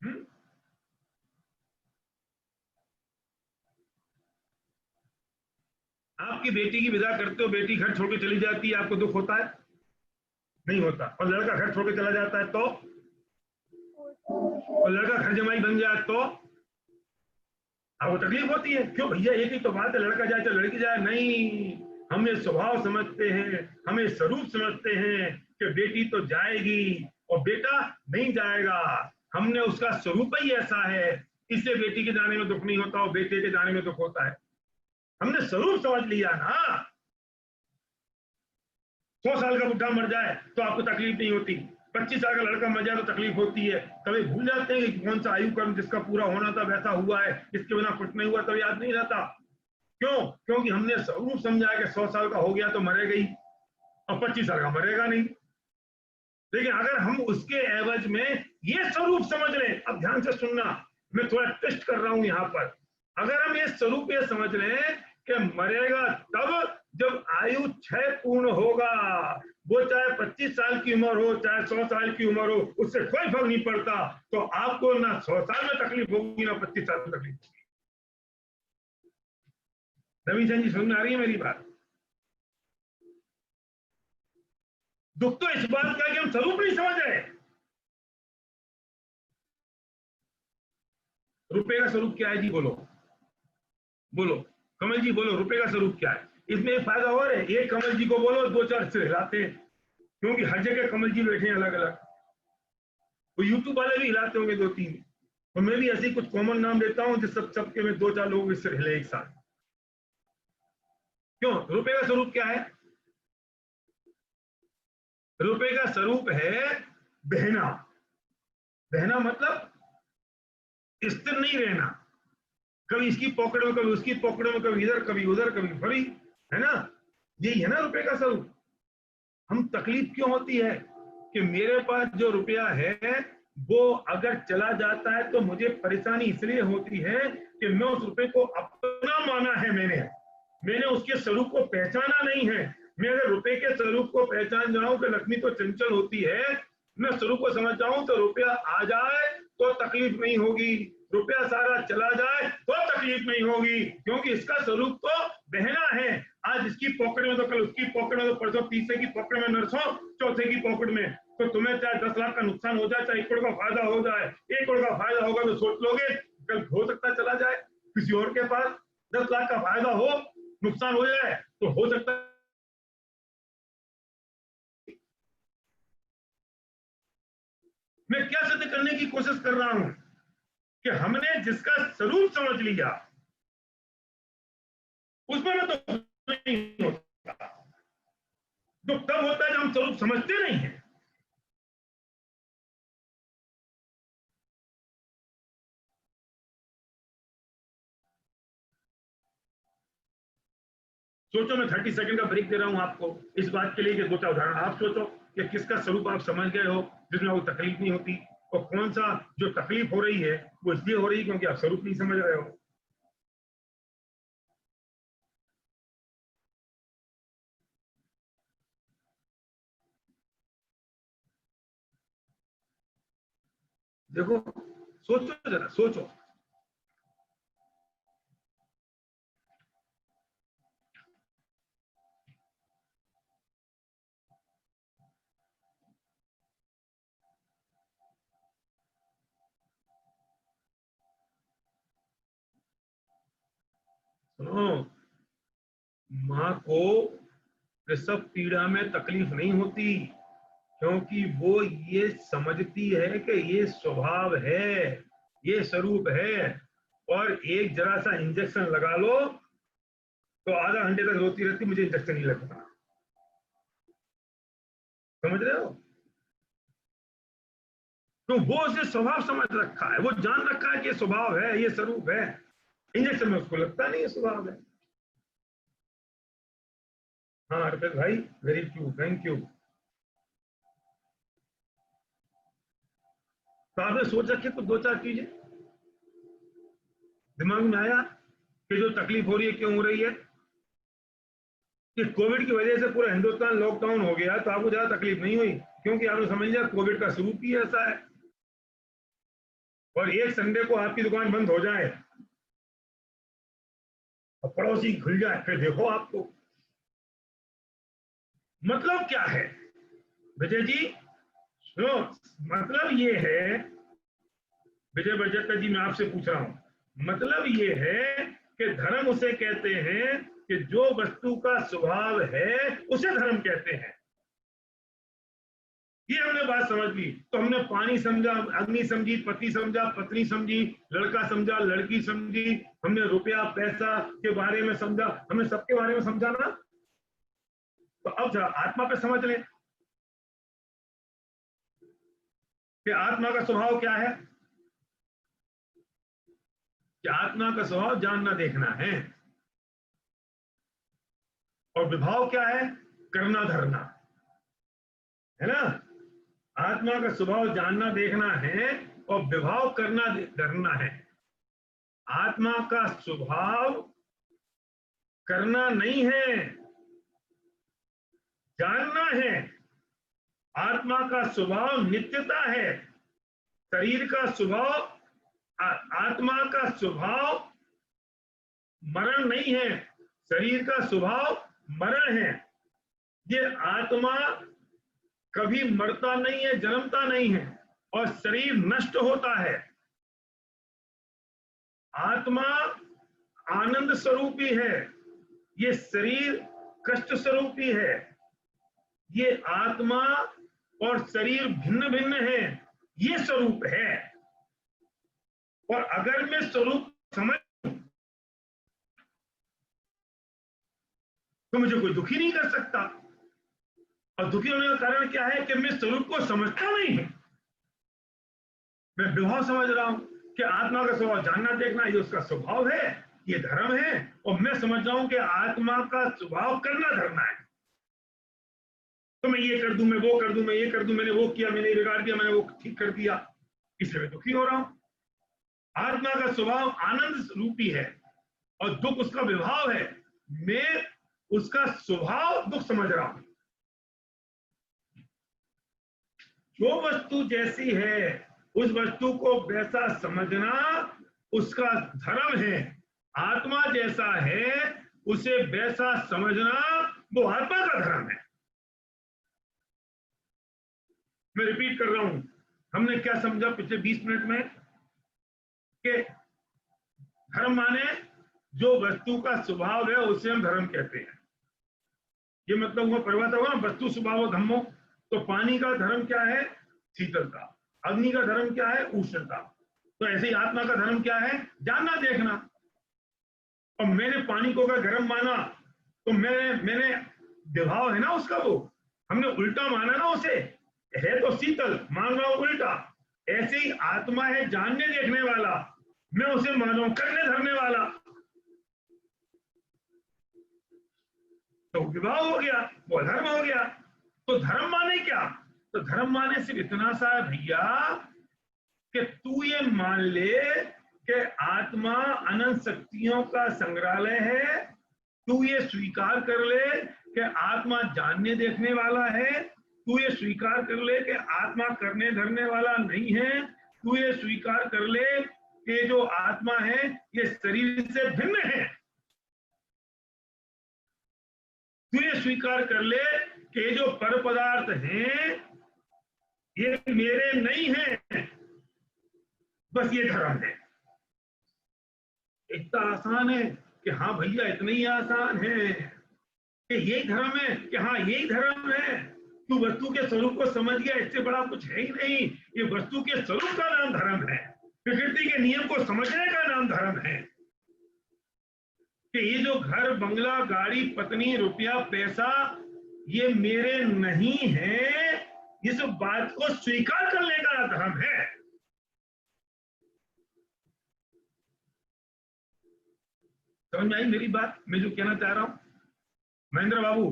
Speaker 1: हुँ? आपकी बेटी की विदा करते हो, बेटी घर छोड़ के चली जाती है, आपको दुख होता है? नहीं होता। और लड़का घर छोड़ के चला जाता है तो, और लड़का घर जमाई बन जाए तो आपको तकलीफ होती है। क्यों भैया, एक ही तो बात है, लड़का जाए चाहे लड़की जाए। नहीं, हम ये स्वभाव समझते हैं, हमें स्वरूप समझते हैं कि बेटी तो जाएगी और बेटा नहीं जाएगा। हमने उसका स्वरूप ही ऐसा है, इसलिए बेटी के जाने में दुख नहीं होता और बेटे के जाने में दुख होता है। हमने स्वरूप समझ लिया ना। 100 साल का बुढ़ा मर जाए तो आपको तकलीफ नहीं होती, 25 साल का लड़का मर जाए तो तकलीफ होती है। कभी भूल जाते हैं कि कौन सा आयु कर्म जिसका पूरा होना था वैसा हुआ है, इसके बिना कुछ नहीं हुआ, तो याद नहीं रहता। क्यों? क्योंकि हमने स्वरूप समझा कि 100 साल का हो गया तो मरेगा ही, और 25 साल का मरेगा नहीं। लेकिन अगर हम उसके एवज में ये स्वरूप समझ लें, अब ध्यान से सुनना, मैं थोड़ा टेस्ट कर रहा हूं यहां पर। अगर हम ये स्वरूप ये समझ लें कि मरेगा तब जब आयु 6 पूर्ण होगा, वो चाहे 25 साल की उम्र हो चाहे 100 साल की उम्र हो, उससे कोई फर्क नहीं पड़ता। तो आपको ना 100 साल में तकलीफ होगी ना 25 साल में तकलीफ होगी। रवि जी समझ में आ रही है मेरी बात? दुख तो इस बात का कि हम स्वरूप नहीं समझ रहे। रुपए का स्वरूप क्या है जी? बोलो बोलो कमल जी, बोलो रुपए का स्वरूप क्या है? इसमें एक फायदा और है, एक कमल जी को बोलो 2-4 से हिलाते हैं, क्योंकि हर जगह कमल जी बैठे हैं अलग अलग। तो यूट्यूब वाले भी हिलाते होंगे 2-3, और मैं भी ऐसे ही कुछ कॉमन नाम देता हूं जिस सबके में 2-4 लोग इससे हिले एक साथ। क्यों? रुपए का स्वरूप क्या है? रुपए का स्वरूप है बहना। बहना मतलब स्थिर नहीं रहना, कभी इसकी पॉकेट में कभी उसकी पॉकेट में, कभी इधर कभी उधर कभी फरी, है ना? यही है ना रुपए का स्वरूप। हम तकलीफ क्यों होती है कि मेरे पास जो रुपया है वो अगर चला जाता है तो मुझे परेशानी इसलिए होती है कि मैं उस रुपए को अपना माना है, मैंने उसके स्वरूप को पहचाना नहीं है। मैं अगर रुपए के स्वरूप को पहचान जाऊं कि लक्ष्मी तो चंचल होती है, मैं स्वरूप को समझ जाऊं तो रुपया आ जाए तो तकलीफ नहीं होगी, रुपया सारा चला जाए तो तकलीफ नहीं होगी, क्योंकि इसका स्वरूप तो बहना है। आज इसकी पॉकेट में तो कल उसकी पॉकेट में, तो परसों तीसरे की पॉकेट में, नरसों चौथे की पॉकेट में। तो तुम्हें चाहे 10 लाख का नुकसान हो जाए चाहे 1 करोड़ का फायदा हो जाए, 1 करोड़ का फायदा होगा तो सोच लोगे कल हो सकता है चला जाए किसी और के पास। 10 लाख का फायदा हो, नुकसान हो जाए तो हो सकता है। मैं क्या सिद्ध करने की कोशिश कर रहा हूं कि हमने जिसका स्वरूप समझ लिया उसमें ना तो नहीं होता। दुख तब होता है जब हम स्वरूप समझते नहीं है। सोचो, मैं 30 सेकंड का ब्रेक दे रहा हूं आपको इस बात के लिए कि 2-4 उदाहरण आप सोचो कि किसका स्वरूप आप समझ गए हो जिसमें आपको तकलीफ नहीं होती, और कौन सा जो तकलीफ हो रही है वो इसलिए हो रही है क्योंकि आप स्वरूप नहीं समझ रहे हो। देखो, सोचो जरा, सोचो। सुनो, माँ को प्रसव पीड़ा में तकलीफ नहीं होती, क्योंकि वो ये समझती है कि ये स्वभाव है, ये स्वरूप है। और एक जरा सा इंजेक्शन लगा लो तो आधा घंटे तक रोती रहती, मुझे इंजेक्शन नहीं लगता। समझ रहे हो? तो वो उसे स्वभाव समझ रखा है, वो जान रखा है कि ये स्वभाव है, ये स्वरूप है। इंजेक्शन में उसको लगता नहीं ये स्वभाव है। हाँ अर्पित भाई, वेरी ट्रू, थैंक यू। तो आपने सोच रखे कुछ दो चार चीजें दिमाग में आया कि जो तकलीफ हो रही है क्यों हो रही है? कि कोविड की वजह से पूरा हिंदुस्तान लॉकडाउन हो गया तो आपको ज्यादा तकलीफ नहीं हुई, क्योंकि आपने समझ लिया कोविड का स्वरूप ही ऐसा है। और एक संडे को आपकी दुकान बंद हो जाए और पड़ोसी खुल जाए, फिर देखो आपको। मतलब क्या है विजय जी? सुनो, मतलब ये है, विजय बजट जी मैं आपसे पूछ रहा हूं, मतलब ये है कि धर्म उसे कहते हैं कि जो वस्तु का स्वभाव है उसे धर्म कहते हैं। ये हमने बात समझ ली। तो हमने पानी समझा, अग्नि समझी, पति समझा, पत्नी समझी, लड़का समझा, लड़की समझी, हमने रुपया पैसा के बारे में समझा, हमने सबके बारे में समझा ना। तो अब जरा आत्मा पे समझ लें कि आत्मा का स्वभाव क्या है। कि आत्मा का स्वभाव जानना देखना है। और विभाव क्या है? करना धरना, है ना? आत्मा का स्वभाव जानना देखना है और विभाव करना धरना है। आत्मा का स्वभाव करना नहीं है, जानना है। आत्मा का स्वभाव नित्यता है। शरीर का स्वभाव, आत्मा का स्वभाव मरण नहीं है, शरीर का स्वभाव मरण है। ये आत्मा कभी मरता नहीं है, जन्मता नहीं है, और शरीर नष्ट होता है। आत्मा आनंद स्वरूपी है, ये शरीर कष्ट स्वरूपी है। ये आत्मा और शरीर भिन्न भिन्न है, ये स्वरूप है। और अगर मैं स्वरूप समझ तो मुझे कोई दुखी नहीं कर सकता। और दुखी होने का कारण क्या है? कि मैं स्वरूप को समझता नहीं हूं, मैं विभाव समझ रहा हूं कि आत्मा का स्वभाव जानना देखना ये उसका स्वभाव है, ये धर्म है। और मैं समझ रहा हूं कि आत्मा का स्वभाव करना धरना है। तो मैं ये कर दूं, मैं वो कर दूं, मैं ये कर दूं, मैंने वो किया, मैंने बिगाड़ दिया, मैंने वो ठीक कर दिया, इसलिए मैं दुखी हो रहा हूं। आत्मा का स्वभाव आनंद रूपी है और दुख उसका विभाव है। मैं उसका स्वभाव दुख समझ रहा हूं। जो वस्तु जैसी है उस वस्तु को वैसा समझना उसका धर्म है। आत्मा जैसा है उसे वैसा समझना वो आत्मा का धर्म है। मैं रिपीट कर रहा हूं, हमने क्या समझा पिछले 20 मिनट में? कि धर्म माने जो वस्तु का स्वभाव है उसे हम धर्म कहते हैं। ये मतलब हुआ परिभाषा हुआ ना, वस्तु स्वभाव धम्मो। तो पानी का धर्म क्या है? शीतलता। अग्नि का धर्म क्या है? उष्णता। तो ऐसे ही आत्मा का धर्म क्या है? जानना देखना। और मैंने पानी को अगर गर्म माना तो मैंने विभाव है ना उसका, वो हमने उल्टा माना ना उसे, है तो शीतल, मान रहा हूं उल्टा। ऐसे ही आत्मा है जानने देखने वाला, मैं उसे मानू करने धरने वाला, तो विभाव हो गया, वो धर्म हो गया। तो धर्म माने क्या? तो धर्म माने सिर्फ इतना सा है भैया कि तू ये मान ले कि आत्मा अनंत शक्तियों का संग्रहालय है। तू ये स्वीकार कर ले कि आत्मा जानने देखने वाला है। तू ये स्वीकार कर ले कि आत्मा करने धरने वाला नहीं है। तू ये स्वीकार कर ले कि जो आत्मा है ये शरीर से भिन्न है। तू ये स्वीकार कर ले कि जो पर पदार्थ हैं ये मेरे नहीं है। बस ये धर्म है। इतना आसान है कि हाँ भैया इतना ही आसान है, कि यही धर्म है, कि हाँ यही धर्म है, तू वस्तु के स्वरूप को समझ गया, इससे बड़ा कुछ है ही नहीं। ये वस्तु के स्वरूप का नाम धर्म है, प्रकृति के नियम को समझने का नाम धर्म है। कि ये जो घर बंगला गाड़ी पत्नी रुपया पैसा ये मेरे नहीं है, इस बात को स्वीकार करने का धर्म है। समझ में आई मेरी बात, मैं जो कहना चाह रहा हूं महेंद्र बाबू?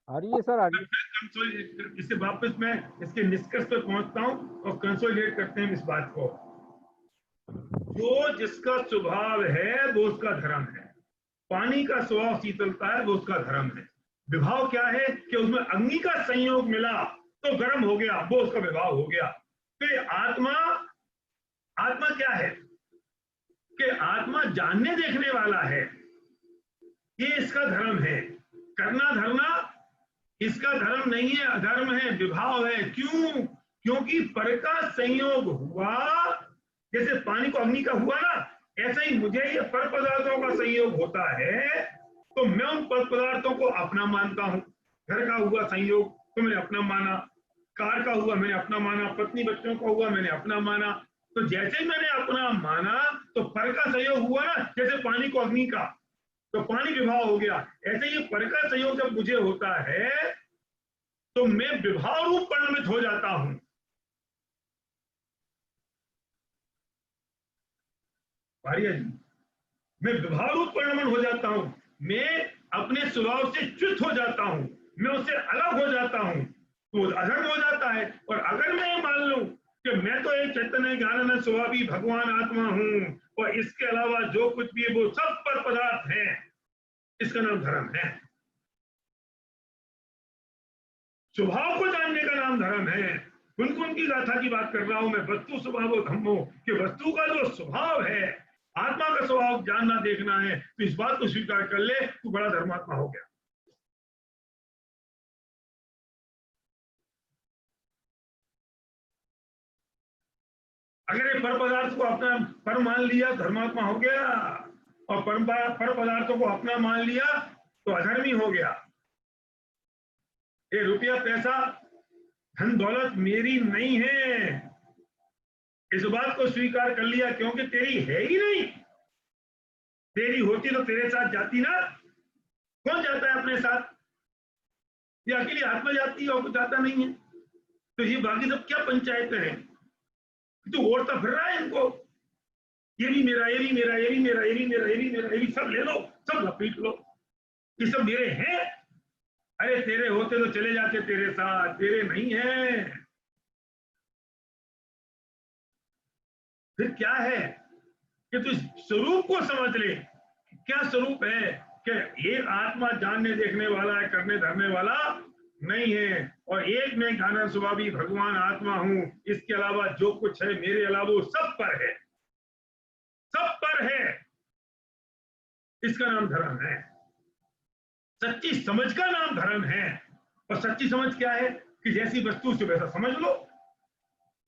Speaker 2: आ रही है सर, आ रही है।
Speaker 1: इससे वापस मैं इसके निष्कर्ष पर पहुंचता हूं और कंसोलिडेट करते हैं इस बात को। जो जिसका स्वभाव है वो उसका धर्म है। पानी का स्वभाव शीतलता है, वो उसका धर्म है। विभाव क्या है कि उसमें अग्नि का संयोग मिला तो गर्म हो गया, वो उसका विभाव हो गया। तो आत्मा, आत्मा क्या है कि आत्मा जानने देखने वाला है, ये इसका धर्म है। करना धरना इसका धर्म नहीं है, अधर्म है, विभाव है। क्यों? क्योंकि पर का संयोग हुआ, जैसे पानी को अग्नि का हुआ ना, ऐसे ही मुझे ये पर पदार्थों का संयोग होता है तो मैं उन पर पदार्थों को अपना मानता हूं। घर का हुआ संयोग तो मैंने अपना माना, कार का हुआ मैंने अपना माना, पत्नी बच्चों का हुआ मैंने अपना माना। तो जैसे ही मैंने अपना माना तो पर का संयोग हुआ ना, जैसे पानी को अग्नि का, तो पानी विभाव हो गया। ऐसे ही पर का संयोग जब मुझे होता है तो मैं विभाव रूप परिणमित हो जाता हूं। भारिया जी, मैं विभाव रूप परिणमन हो जाता हूं, मैं अपने स्वभाव से च्युत हो जाता हूं, मैं उससे अलग हो जाता हूं, तो अधर्म हो जाता है। और अगर मैं मान लूं कि मैं तो एक चैतन्य ज्ञानानंद स्वभावी भगवान आत्मा हूं और इसके अलावा जो कुछ भी है वो सब पर पदार्थ है, इसका नाम धर्म है। स्वभाव को जानने का नाम धर्म है। कुन की गाथा की बात कर रहा हूं मैं, वस्तु स्वभाव धम्मो, कि वस्तु का जो स्वभाव है, आत्मा का स्वभाव जानना देखना है, तो इस बात को स्वीकार कर ले, तू बड़ा धर्मात्मा हो गया। अगर ये पर पदार्थ को अपना पर मान लिया, धर्मात्मा हो गया, और पर पदार्थों को अपना मान लिया तो अधर्मी हो गया। ये रुपया पैसा धन दौलत मेरी नहीं है, इस बात को स्वीकार कर लिया, क्योंकि तेरी है ही नहीं। तेरी होती तो तेरे साथ जाती ना। कौन जाता है अपने साथ? ये अकेली आत्मा जाती है और कुछ जाता नहीं है। तो ये बाकी सब क्या पंचायतें हैं? तू ओढ़ता फिर रहा है इनको, ये भी मेरा, ये भी मेरा, ये भी मेरा, ये भी मेरा, ये भी मेरा, ये भी सब ले लो, सब लपेट लो, ये सब मेरे हैं। अरे तेरे होते तो चले जाते तेरे साथ, तेरे नहीं है। फिर क्या है कि तू स्वरूप को समझ ले। क्या स्वरूप है कि एक आत्मा जानने देखने वाला है, करने धरने वाला नहीं है, और एक मैं ज्ञान स्वभावी भगवान आत्मा हूं, इसके अलावा जो कुछ है मेरे अलावा वो सब पर है, सब पर है। इसका नाम धर्म है। सच्ची समझ का नाम धर्म है। और सच्ची समझ क्या है कि जैसी वस्तु से वैसा समझ लो,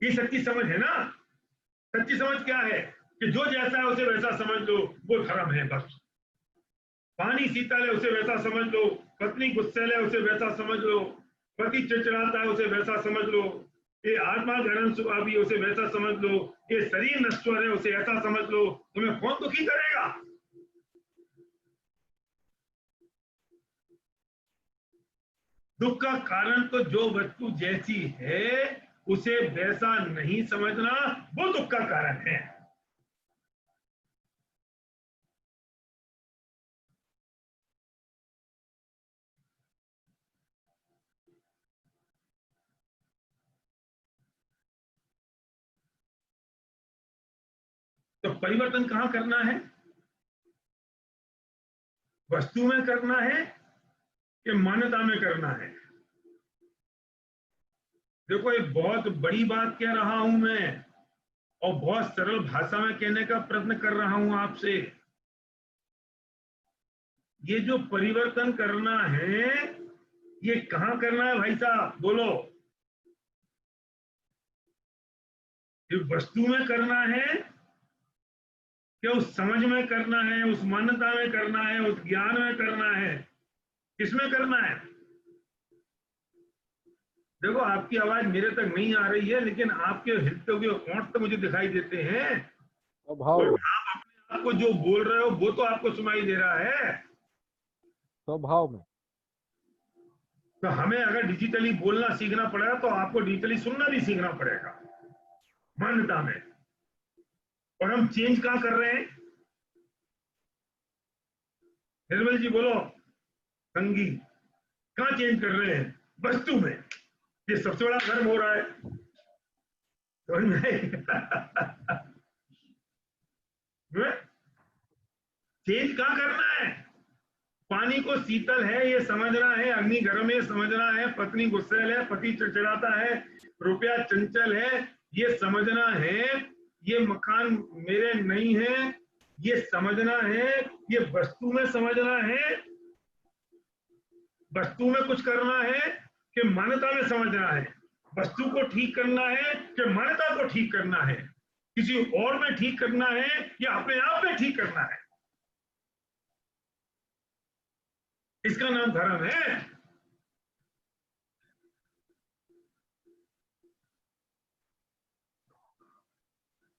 Speaker 1: ये सच्ची समझ है ना। सच्ची समझ क्या है कि जो जैसा है उसे वैसा समझ लो, वो धर्म है। बस पानी शीतल है उसे वैसा समझ लो, पत्नी गुस्सेल है उसे वैसा समझ लो, पति चिड़चिड़ाता है उसे वैसा समझ लो, ये आत्मा गहन स्वभावी है उसे वैसा समझ लो, ये शरीर नश्वर है उसे ऐसा समझ लो। तुम्हें कौन दुखी करेगा? दुख का कारण तो जो वस्तु जैसी है उसे वैसा नहीं समझना, वो दुख का कारण है। तो परिवर्तन कहां करना है? वस्तु में करना है कि मान्यता में करना है? देखो एक बहुत बड़ी बात कह रहा हूं मैं, और बहुत सरल भाषा में कहने का प्रयत्न कर रहा हूं आपसे। ये जो परिवर्तन करना है ये कहां करना है भाई साहब, बोलो? ये वस्तु में करना है क्या उस समझ में करना है, उस मान्यता में करना है, उस ज्ञान में करना है, किसमें करना है? देखो आपकी आवाज मेरे तक नहीं आ रही है, लेकिन आपके हिलते हुए होंठ तो मुझे दिखाई देते हैं।
Speaker 2: स्वभाव
Speaker 1: और
Speaker 2: में।
Speaker 1: आप अपने आप को जो बोल रहे हो वो तो आपको सुनाई दे रहा है।
Speaker 2: स्वभाव में।
Speaker 1: तो हमें अगर डिजिटली बोलना सीखना पड़ेगा तो आपको डिजिटली सुनना भी सीखना पड़ेगा, मान्यता में। और हम चेंज कहां कर रहे हैं? निर्मल जी बोलो, संगी, कहां चेंज कर रहे हैं? वस्तु में। ये सबसे बड़ा धर्म हो रहा है, समझ में? चेंज कहां करना है? पानी को शीतल है ये समझना है, अग्नि गर्म है समझना है, पत्नी गुस्सैल है, पति चिड़चिड़ाता है, रुपया चंचल है ये समझना है, ये मकान मेरे नहीं है ये समझना है, ये वस्तु में समझना है, वस्तु में कुछ करना है कि मान्यता में समझना है, वस्तु को ठीक करना है कि मान्यता को ठीक करना है, किसी और में ठीक करना है या अपने आप में ठीक करना है? इसका नाम धर्म है।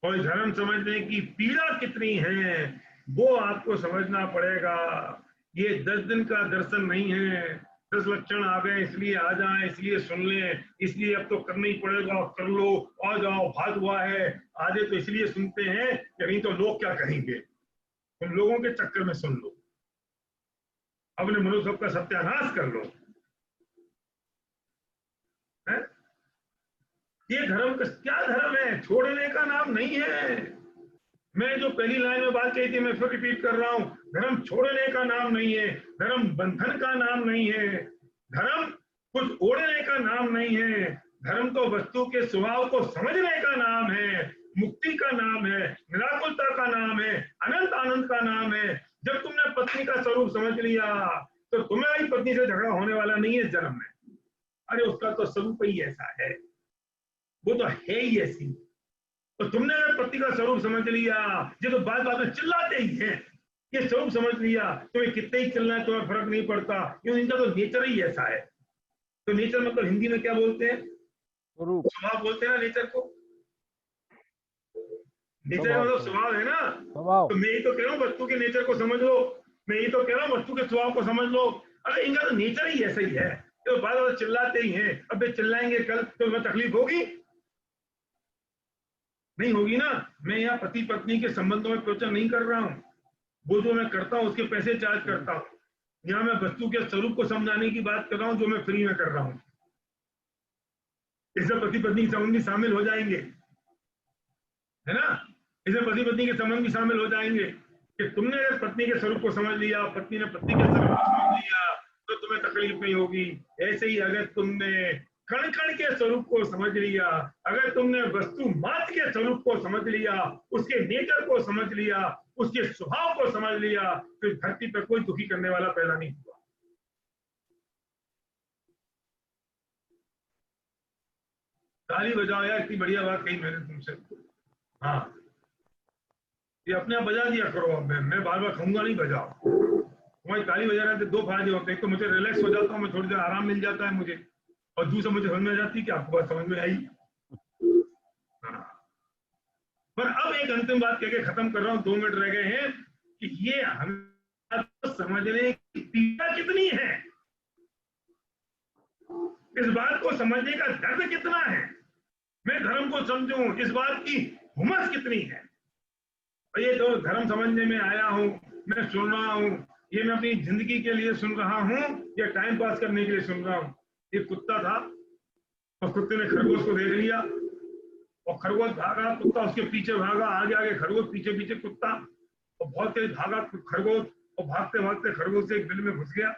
Speaker 1: और धर्म समझने की पीड़ा कितनी है वो आपको समझना पड़ेगा। ये 10 दिन का दर्शन नहीं है, 10 लक्षण आ गए इसलिए आ जाए, इसलिए सुन ले, इसलिए अब तो करना ही पड़ेगा, कर लो, आ जाओ, भाग हुआ है, आधे तो इसलिए सुनते हैं कि नहीं तो लोग क्या कहेंगे। तुम लोगों के चक्कर में सुन लो, अपने मनुष्य का सत्यानाश कर लो, है? ये धर्म क्या धर्म है? छोड़ने का नाम नहीं है। मैं जो पहली लाइन में बात कही थी मैं फिर रिपीट कर रहा हूं, धर्म छोड़ने का नाम नहीं है, धर्म बंधन का नाम नहीं है, धर्म कुछ ओढ़ने का नाम नहीं है, धर्म तो वस्तु के स्वभाव को समझने का नाम है, मुक्ति का नाम है, निराकुलता का नाम है, अनंत आनंद का नाम है। जब तुमने पत्नी का स्वरूप समझ लिया तो तुम्हारी पत्नी से झगड़ा होने वाला नहीं है जन्म में। अरे उसका तो स्वरूप ही ऐसा है, वो तो है ही ऐसी। तो तुमने अगर पति का स्वरूप समझ लिया, ये तो बात बात में चिल्लाते ही हैं, ये स्वरूप समझ लिया, तुम्हें कितने ही चिल्लाए तुम्हें फर्क नहीं पड़ता, क्यों? इनका तो नेचर ही ऐसा है। तो नेचर मतलब हिंदी में क्या बोलते हैं?
Speaker 2: स्वरूप।
Speaker 1: स्वभाव बोलते हैं ना नेचर को। नेचर
Speaker 2: स्वभाव।
Speaker 1: मतलब स्वभाव है ना।
Speaker 2: स्वभाव।
Speaker 1: तो मैं ही तो कह रहा हूँ वस्तु के नेचर को समझ लो, मैं ही तो कह रहा हूँ वस्तु के स्वभाव को समझ लो। अरे इनका तो नेचर ही ऐसा ही है, तो बात बात चिल्लाते ही हैं। अब वे चिल्लाएंगे कल तो तुम्हें तकलीफ होगी? नहीं होगी ना। मैं यहाँ पति पत्नी के संबंधों में प्रवचन नहीं कर रहा हूँ, वो जो मैं करता हूँ उसके पैसे चार्ज करता हूँ। यहाँ मैं वस्तु के स्वरूप को समझाने की बात कर रहा हूँ जो मैं फ्री में कर रहा हूँ। इसमें पति पत्नी के संबंध भी शामिल हो जाएंगे, है ना? इसमें पति पत्नी के संबंध भी शामिल हो जाएंगे कि तुमने अगर पत्नी के स्वरूप को समझ लिया, पत्नी ने पति के स्वरूप को समझ लिया तो तुम्हें तकलीफ नहीं होगी। ऐसे ही अगर तुमने कण कण के स्वरूप को समझ लिया, अगर तुमने वस्तु मात्र के स्वरूप को समझ लिया, उसके नेचर को समझ लिया, उसके स्वभाव को समझ लिया, तो धरती पर कोई दुखी करने वाला पैदा नहीं हुआ। ताली बजाओ यार, इतनी बढ़िया बात कही मैंने तुमसे। हाँ, ये अपने आप बजा दिया करो। अब मैं बार बार कहूंगा नहीं, बजाओ। तुम्हारी ताली बजाने से दो फायदे होते हैं, एक तो मुझे रिलैक्स हो जाता हूँ, मैं थोड़ी देर आराम मिल जाता है मुझे, और दूसरा मुझे समझ में आ जाती है कि आपको बात समझ में आई। हाँ। पर अब एक अंतिम बात कह के खत्म कर रहा हूं, 2 मिनट रह गए हैं, कि ये हमें समझने की पीड़ा कितनी है, इस बात को समझने का दर्द कितना है, मैं धर्म को समझूं इस बात की हुमस कितनी है। और ये तो धर्म समझने में आया हूं, मैं सुन रहा हूं, ये मैं अपनी जिंदगी के लिए सुन रहा हूं या टाइम पास करने के लिए सुन रहा हूं? एक कुत्ता था और कुत्ते ने खरगोश को देख लिया और खरगोश भागा, कुत्ता उसके पीछे भागा, आगे आगे खरगोश, पीछे पीछे कुत्ता, और बहुत तेज भागा खरगोश, और भागते भागते खरगोश एक बिल में घुस गया,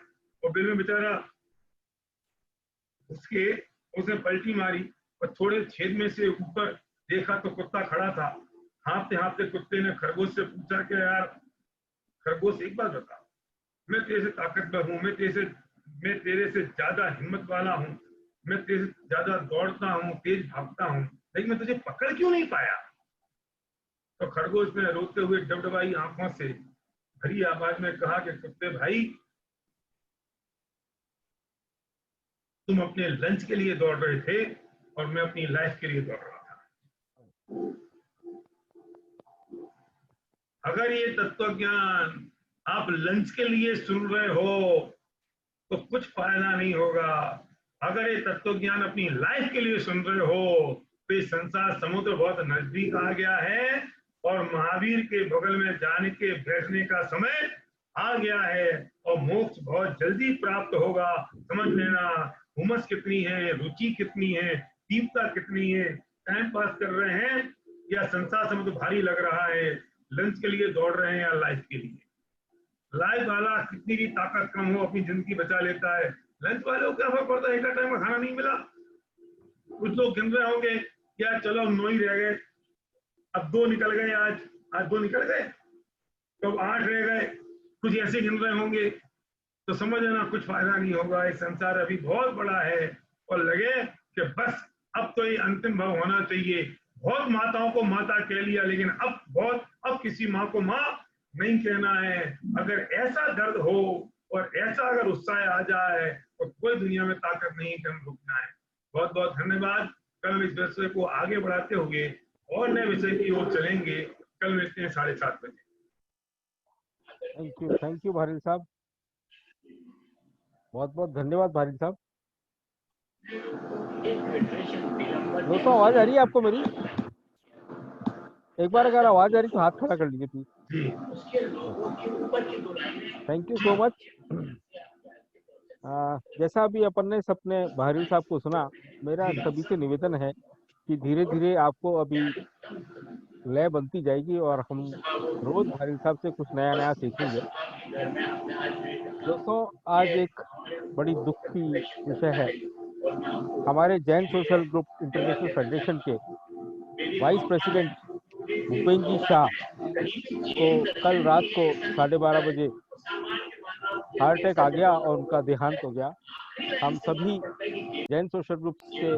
Speaker 1: और बिल में बेचारा उसके उसने पलटी मारी और थोड़े छेद में से ऊपर देखा तो कुत्ता खड़ा था। हाँफते हाँफते कुत्ते ने खरगोश से पूछा कि यार खरगोश, एक बात बता, मैं तेरे से ताकतवर हूँ, मैं तेरे से ज्यादा हिम्मत वाला हूँ, मैं तेरे से ज्यादा दौड़ता हूँ, तेज भागता हूँ, लेकिन मैं तुझे पकड़ क्यों नहीं पाया? तो खरगोश ने रोते हुए डबडबाई आंखों से भरी आवाज में कहा कि कुत्ते भाई, तुम अपने लंच के लिए दौड़ रहे थे और मैं अपनी लाइफ के लिए दौड़ रहा था। अगर ये तत्व ज्ञान आप लंच के लिए सुन रहे हो तो कुछ फायदा नहीं होगा। अगर ये तत्व ज्ञान अपनी लाइफ के लिए सुन रहे हो तो ये संसार समुद्र बहुत नजदीक आ गया है और महावीर के बगल में जाने के बैठने का समय आ गया है और मोक्ष बहुत जल्दी प्राप्त होगा। समझ लेना, उमस कितनी है, रुचि कितनी है, तीव्रता कितनी है, टाइम पास कर रहे हैं या संसार समुद्र भारी लग रहा है, लंच के लिए दौड़ रहे हैं या लाइफ के लिए। लाइफ वाला कितनी भी ताकत कम हो अपनी जिंदगी बचा लेता है, लंच वाले को क्या फर्क पड़ता है, एक टाइम का खाना नहीं मिला। कुछ लोग गिन रहे होंगे यार चलो 9 ही रह गए, अब 2 निकल गए, आज 2 निकल गए, तो 8 रह गए, कुछ ऐसे गिन रहे होंगे। तो समझ लेना कुछ फायदा नहीं होगा। ये संसार अभी बहुत बड़ा है और लगे कि बस अब तो ये अंतिम भाव होना चाहिए। बहुत माताओं को माता कह लिया, लेकिन अब किसी माँ को माँ नहीं कहना है। अगर ऐसा दर्द हो और ऐसा अगर उत्साह आ जाए तो कोई दुनिया में ताकत नहीं कि हम रुकना है। बहुत बहुत धन्यवाद। कल इस विषय को आगे बढ़ाते हुए और नए विषय की ओर चलेंगे। कल मिलते हैं 7:30 बजे।
Speaker 2: थैंक यू भारिल साहब, बहुत बहुत धन्यवाद भारिल साहब। दोस्तों आवाज आ रही है आपको मेरी? एक बार अगर आवाज आ रही तो हाथ खड़ा कर लीजिए please. Thank you so much. जैसा अभी अपन ने सबने भारिल साहब को सुना, मेरा सभी से निवेदन है कि धीरे धीरे आपको अभी लय बनती जाएगी और हम रोज भारिल साहब से कुछ नया नया सीखेंगे। दोस्तों आज एक बड़ी दुख की विषय है, हमारे Jain social group international federation के वाइस प्रेसिडेंट भूपेंद्र जी शाह को कल रात को 12:30 बजे हार्ट अटैक आ गया और उनका देहांत हो गया। हम सभी जैन सोशल ग्रुप के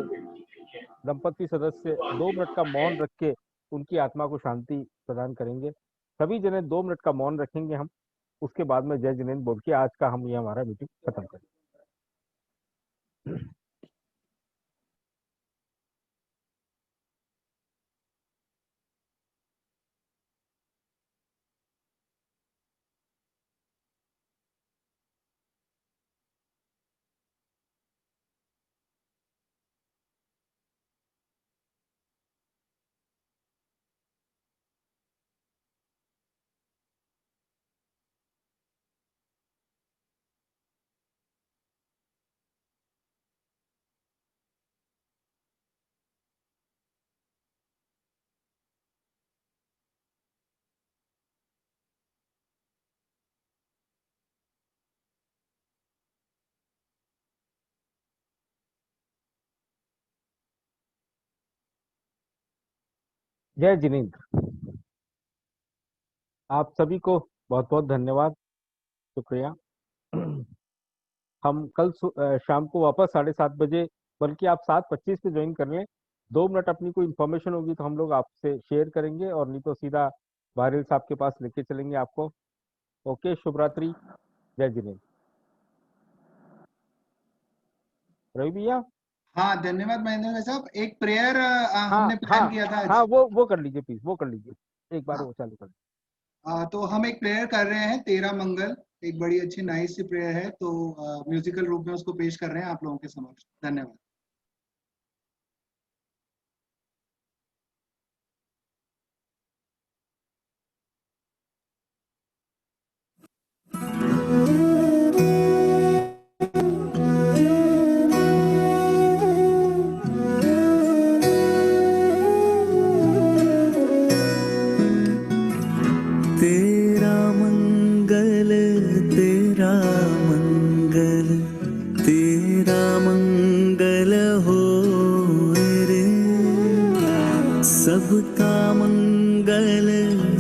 Speaker 2: दंपति सदस्य 2 मिनट का मौन रख के उनकी आत्मा को शांति प्रदान करेंगे। सभी जने 2 मिनट का मौन रखेंगे हम, उसके बाद में जय जिनेंद्र बोल के आज का हम ये हमारा मीटिंग खत्म करेंगे। जय जिनेंद्र। आप सभी को बहुत बहुत धन्यवाद, शुक्रिया। हम कल शाम को वापस 7:30 बजे, बल्कि आप 7:25 पे ज्वाइन कर लें। 2 मिनट अपनी कोई इन्फॉर्मेशन होगी तो हम लोग आपसे शेयर करेंगे और नहीं तो सीधा भारिल साहब के पास लेके चलेंगे आपको। ओके, शुभ रात्रि, जय जिनेंद्र। रवि भैया।
Speaker 3: हाँ धन्यवाद महेंद्र भाई साहब। एक प्रेयर हमने प्लान किया था।
Speaker 2: हाँ वो कर लीजिए प्लीज, वो कर लीजिए एक बार, वो चालू कर।
Speaker 3: तो हम एक प्रेयर कर रहे हैं 13 मंगल, एक बड़ी अच्छी नाइस सी प्रेयर है, तो म्यूजिकल रूप में उसको पेश कर रहे हैं आप लोगों के समक्ष। धन्यवाद।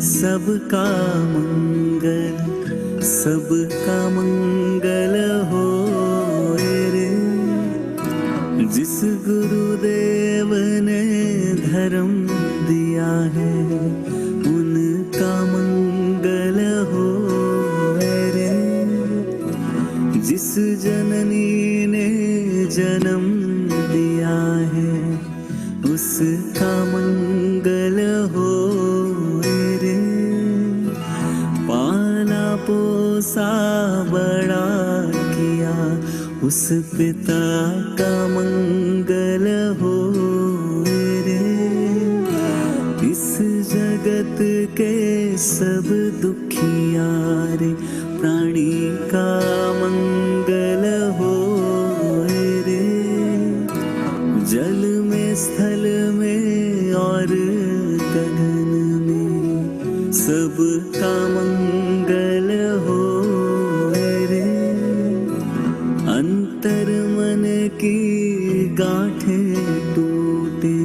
Speaker 4: सबका मंगल, सबका मंगल हो रे। जिस गुरुदेव ने धर्म दिया है जिस जननी ने जन्म दिया है उसका मंगल हो रे। पाला पोसा बड़ा किया उस पिता का मंगल हो रे। इस जगत के सब दुखियारे प्राणी का मंगल हो रे। जल में स्थल में और गगन में सबका मंगल हो रे। अंतर मन की गांठें टूटे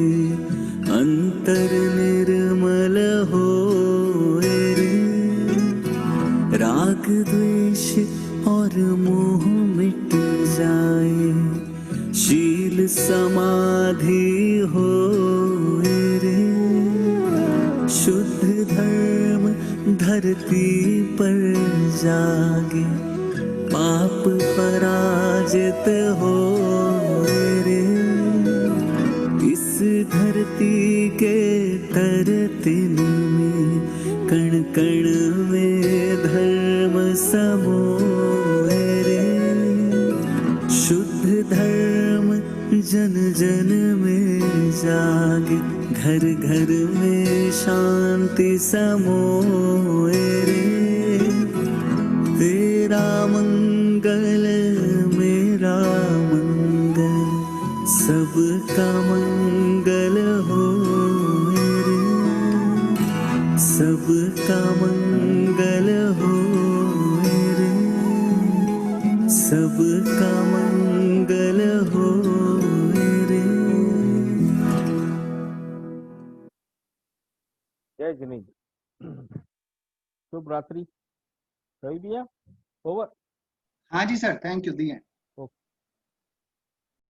Speaker 4: अंतर निर्मल हो रे। राग द्वेष और मोह मिट जाए शील समाधि हो रे। शुद्ध धर्म धरती पर जागे पाप पराजित हो रे। इस धरती के तरतिल में कण कण में धर्म समोए रे। शुद्ध धर्म जन जन में जागे घर घर में शांति समोए रे। तेरा मंगल मेरा मंगल सबका मंगल हो रे। सबका मंगल हो रे। सबका मंगल हो रे।
Speaker 2: जय जिनेश। शुभ रात्रि। सही दिया। ओवर।
Speaker 3: हाँ जी सर, थैंक यू, दिए।